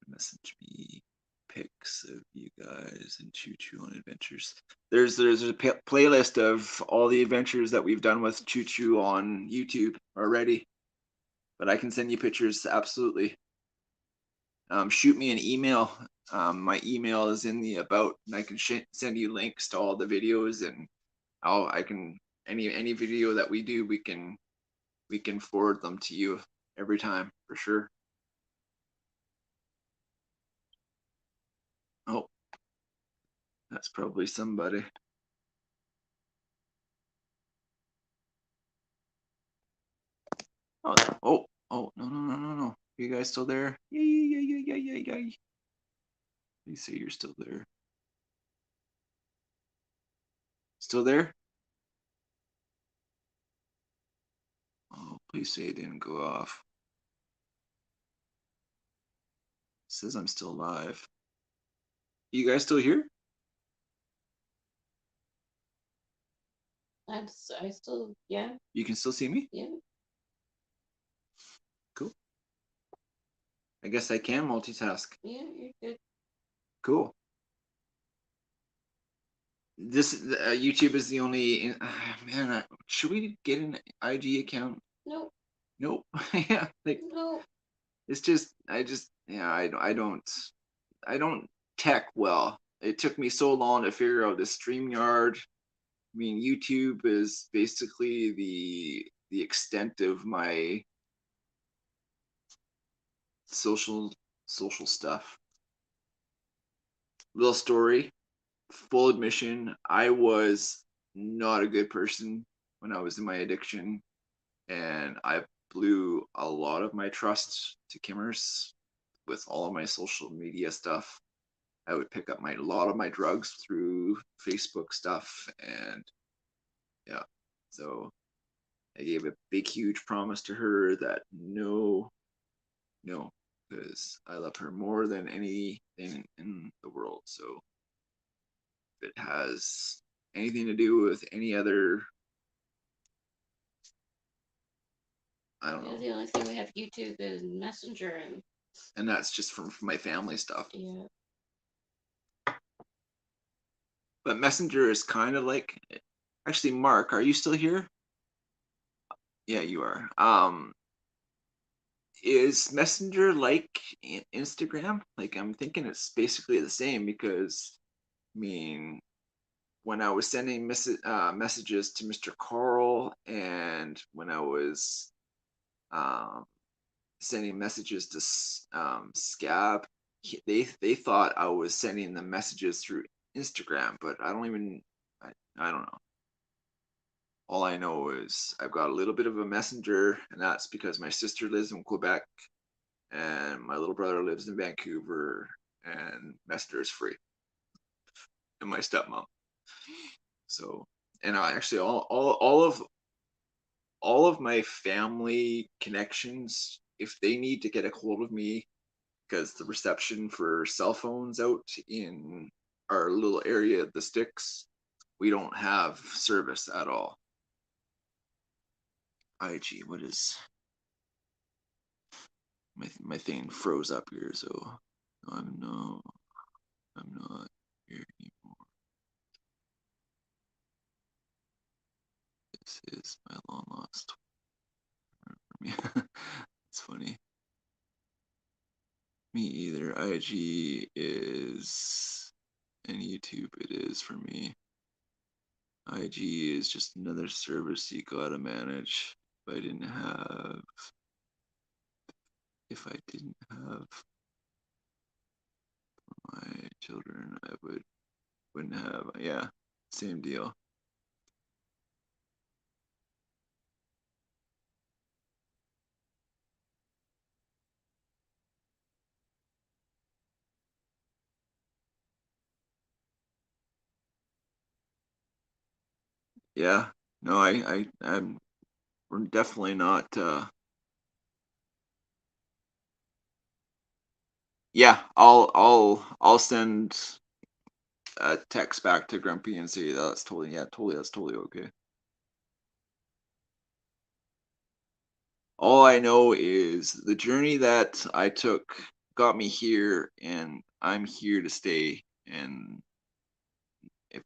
message me pics of you guys and Choo Choo on adventures. There's a playlist of all the adventures that we've done with Choo Choo on YouTube already, but I can send you pictures absolutely. Shoot me an email. My email is in the about, and I can send you links to all the videos, and I can any video that we do, we can forward them to you every time for sure. Oh, that's probably somebody. Oh, no. You guys still there? Yeah. You say you're still there. Still there? Oh, please say it didn't go off. It says I'm still live. You guys still here? I still, yeah, You can still see me? yeah. Cool. I guess I can multitask. Yeah, you're good. Cool. This YouTube is the only. Man, should we get an IG account? Nope, Nope. Yeah, like nope. it's just yeah, I don't tech well. It took me so long to figure out this StreamYard. I mean, YouTube is basically the extent of my social social stuff. Little story, full admission, I was not a good person when I was in my addiction, and I blew a lot of my trust to Kimmers with all of my social media stuff. I would pick up a lot of my drugs through Facebook stuff, and yeah, so I gave a big huge promise to her that no, no, because I love her more than anything in the world. So if it has anything to do with any other, I don't Yeah, know, the only thing we have YouTube is Messenger and and that's just from my family stuff. yeah. But Messenger is kind of like, actually, Mark, are you still here? Yeah, you are. Is Messenger like Instagram? Like, I'm thinking it's basically the same because, I mean, when I was sending messages to Mr. Carl and when I was um, sending messages to Scab, they thought I was sending the messages through Instagram, but I don't even, I don't know. All I know is I've got a little bit of a messenger, and that's because my sister lives in Quebec and my little brother lives in Vancouver, and Messenger is free, and my stepmom. So, and I actually all of my family connections, if they need to get a hold of me, because the reception for cell phones out in our little area of the sticks, we don't have service at all. IG, what is my thing froze up here, so I'm not here anymore. This is my long lost for me. It's funny. Me either. IG is and YouTube it is for me. IG is just another service you gotta manage. If I didn't have my children, I wouldn't have. Yeah, same deal. Yeah, no, I'm we're definitely not. Yeah, I'll send a text back to Grumpy and say that's totally, yeah, totally, that's totally okay. All I know is the journey that I took got me here, and I'm here to stay. And if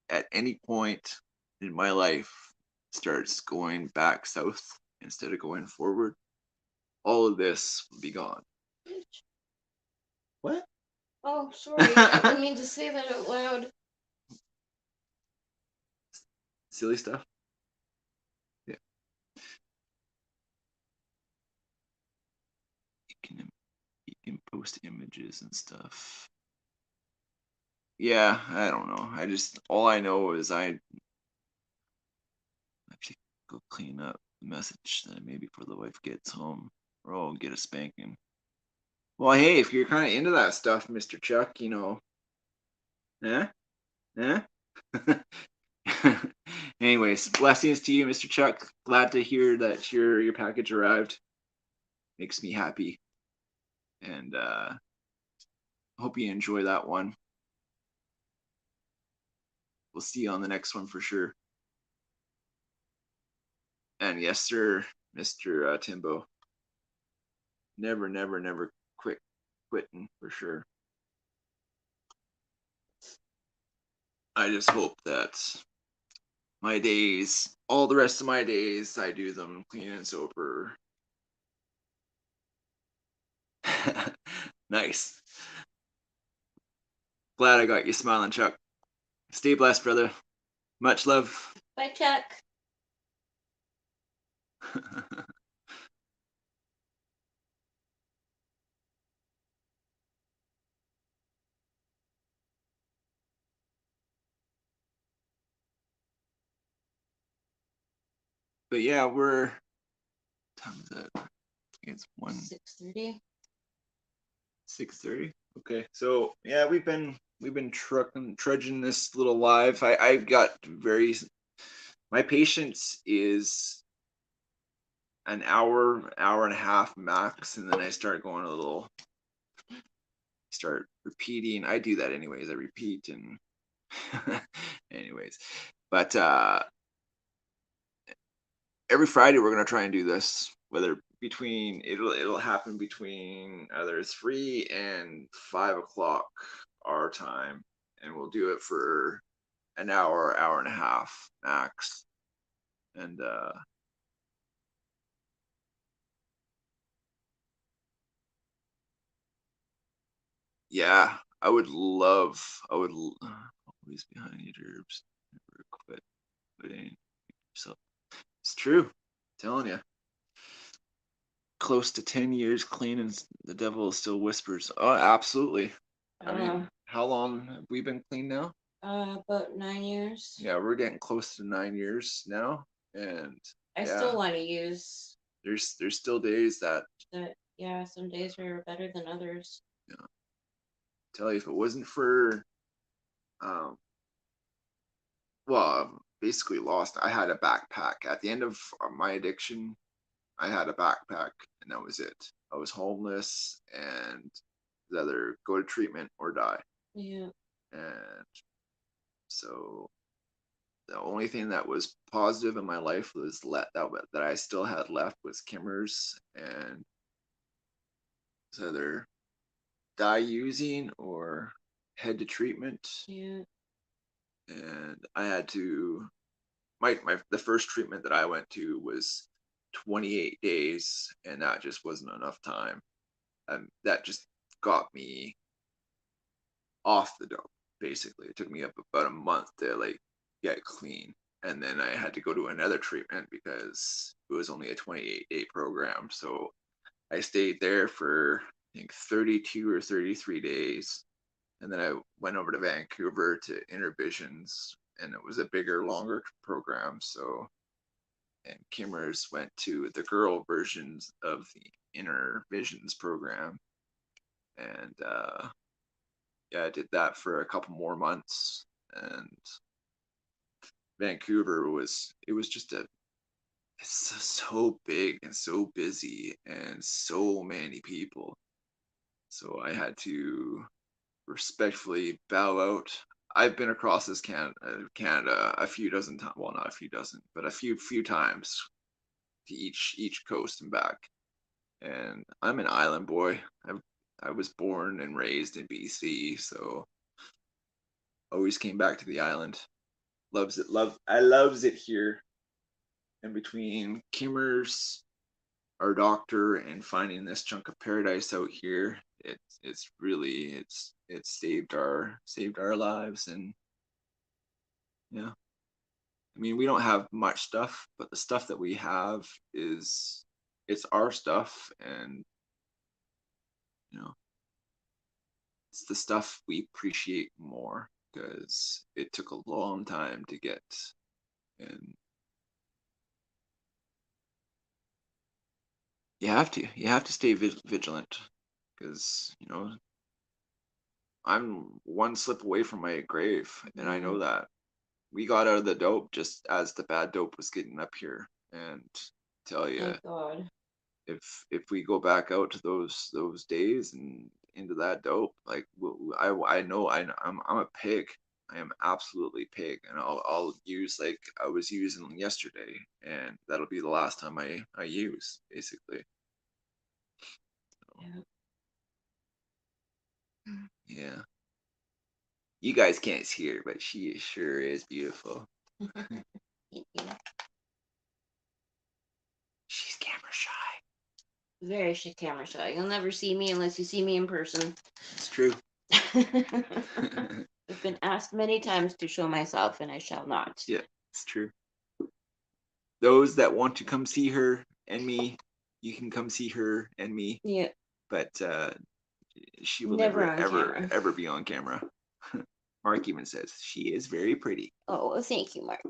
at any point in my life starts going back south instead of going forward, all of this will be gone. What? Oh, sorry. I didn't mean to say that out loud. Silly stuff. Yeah. You can post images and stuff. Yeah, I don't know. All I know is I should go clean up the message that maybe before the wife gets home, or I'll get a spanking. Well, hey, if you're kind of into that stuff, Mr. Chuck, eh, eh. Anyways, blessings to you, Mr. Chuck. Glad to hear that your package arrived. Makes me happy, and hope you enjoy that one. we'll see you on the next one for sure. And yes, sir, Mr. Timbo. Never, never, never quitting for sure. I just hope that my days, all the rest of my days, I do them clean and sober. Nice. Glad I got you smiling, Chuck. Stay blessed, brother. Much love. Bye, Chuck. But yeah, we're. Time is it? I think it's 6:30. 6:30. Okay, so yeah, we've been trudging this little live. I've got very. My patience is an hour, hour and a half max, and then I start going a little. Start repeating. I do that anyways. I repeat and. anyways, but every Friday we're gonna try and do this. Whether between it'll happen between either 3 and 5 o'clock our time, and we'll do it for an hour, hour and a half max. And yeah, I would always behind you, Derbs. Never quit putting yourself. It's true. I'm telling you. Close to 10 years clean and the devil still whispers. Oh, absolutely. I mean, how long have we been clean now? About 9 years. Yeah, we're getting close to 9 years now, and I still want to use. There's still days that. Yeah, some days are better than others. Yeah, tell you, if it wasn't for, well, basically lost. I had a backpack at the end of my addiction. I had a backpack, and that was it. I was homeless, and either go to treatment or die. Yeah. And so the only thing that was positive in my life was that I still had left was Kimmers, and it's either die using or head to treatment. Yeah. And I had to the first treatment that I went to was 28 days, and that just wasn't enough time. That just got me off the dope. Basically, it took me up about a month to like get clean, and then I had to go to another treatment because it was only a 28-day program. So I stayed there for I think 32 or 33 days, and then I went over to Vancouver to Intervisions, and it was a bigger, longer program. So, and Kimmers went to the girl versions of the Intervisions program, and yeah, I did that for a couple more months, and Vancouver was just it's so big and so busy and so many people. So I had to respectfully bow out. I've been across this Canada a few dozen times. Well, not a few dozen, but a few times to each coast and back. And I'm an island boy. I was born and raised in BC, so always came back to the island. I loves it here. And between Kimmers, our doctor, and finding this chunk of paradise out here, it's really it's saved our lives. And yeah, I mean, we don't have much stuff, but the stuff that we have it's our stuff, and you know, it's the stuff we appreciate more because it took a long time to get. And you have to stay vigilant, because I'm one slip away from my grave, and I know that. We got out of the dope just as the bad dope was getting up here, and tell you, Thank God. if we go back out to those days and into that dope, like I know I'm a pig. I am absolutely pig, and I'll use like I was using yesterday, and that'll be the last time I use basically. Yeah. Yeah. You guys can't see her, but she sure is beautiful. Thank you. She's camera shy. Very camera shy. You'll never see me unless you see me in person. It's true. I've been asked many times to show myself, and I shall not. Yeah, it's true. Those that want to come see her and me, you can come see her and me, Yeah, but she will never never on ever camera. ever be on camera. Mark even says she is very pretty. Oh, well, thank you, Mark.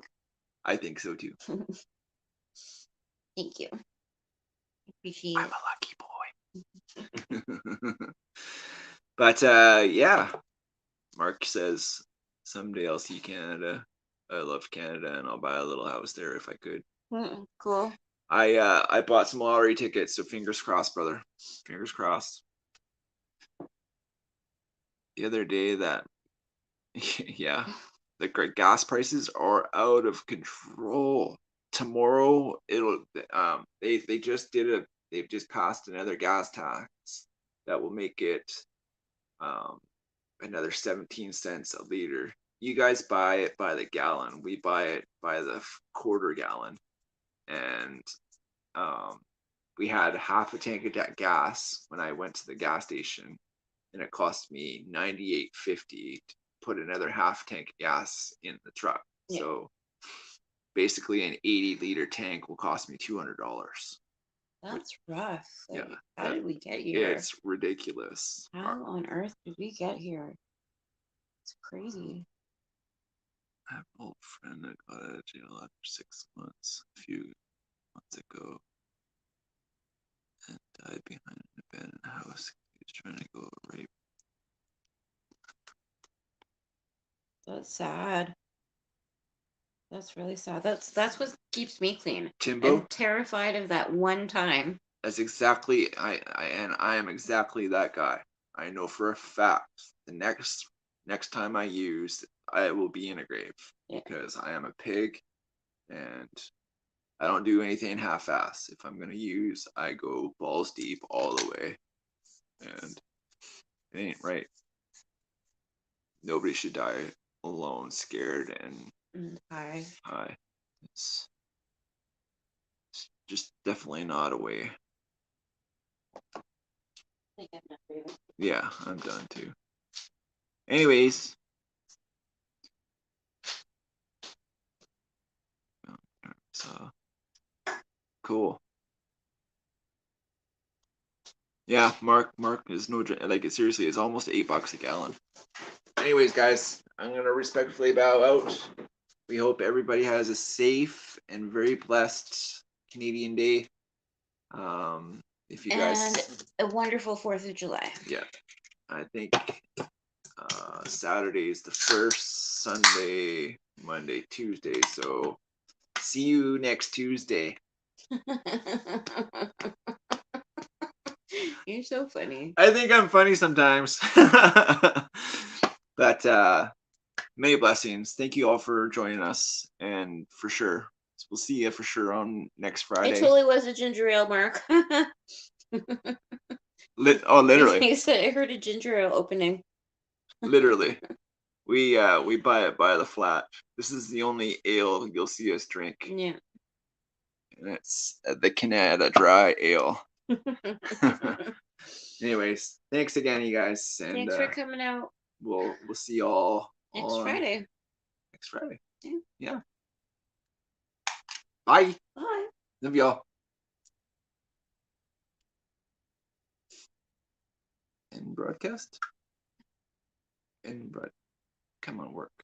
I think so too. Thank you. Appreciate I'm it. a lucky boy. But yeah, Mark says someday I'll see Canada. I love Canada, and I'll buy a little house there if I could. Cool. I bought some lottery tickets, so fingers crossed, brother. Fingers crossed. The other day that yeah, the gas prices are out of control. Tomorrow it'll they just they've just passed another gas tax that will make it um another 17 cents a liter. You guys buy it by the gallon. We buy it by the quarter gallon. And um we had half a tank of that gas when I went to the gas station, and it cost me $98.50 to put another half tank of gas in the truck. Yeah. So basically, an 80-liter tank will cost me $200. That's rough. Like, Yeah, how did we get here? it's ridiculous. How on earth did we get here? It's crazy. I have an old friend that got out of jail after 6 months a few months ago and died behind an abandoned house. He was trying to go rape. That's sad. That's really sad. That's what keeps me clean. Timbo, I'm terrified of that one time. that's exactly I am exactly that guy. I know for a fact the next time I use, I will be in a grave Yeah. because I am a pig and I don't do anything half-ass. If I'm gonna use, I go balls deep all the way, and it ain't right. Nobody should die alone, scared, and Hi. high. It's just definitely not a way. Yeah, I'm done too. Anyways, so cool. Yeah, Mark is no like it seriously. It's almost $8 a gallon. Anyways, guys, I'm gonna respectfully bow out. We hope everybody has a safe and very blessed Canadian Day. If you guys, And a wonderful 4th of July. yeah, I think Saturday is the first, Sunday, Monday, Tuesday. So see you next Tuesday. You're so funny. I think I'm funny sometimes. But many blessings. Thank you all for joining us, and for sure, we'll see you for sure on next Friday. It totally was a ginger ale, Mark. Literally. You said I heard a ginger ale opening. Literally. We buy it by the flat. This is the only ale you'll see us drink. Yeah. And it's the Canada Dry Ale. Anyways, thanks again, you guys. And Thanks for coming out. We'll see y'all next Friday. Next Friday. Yeah. Bye. Bye. Love y'all. And broadcast. And come on, work.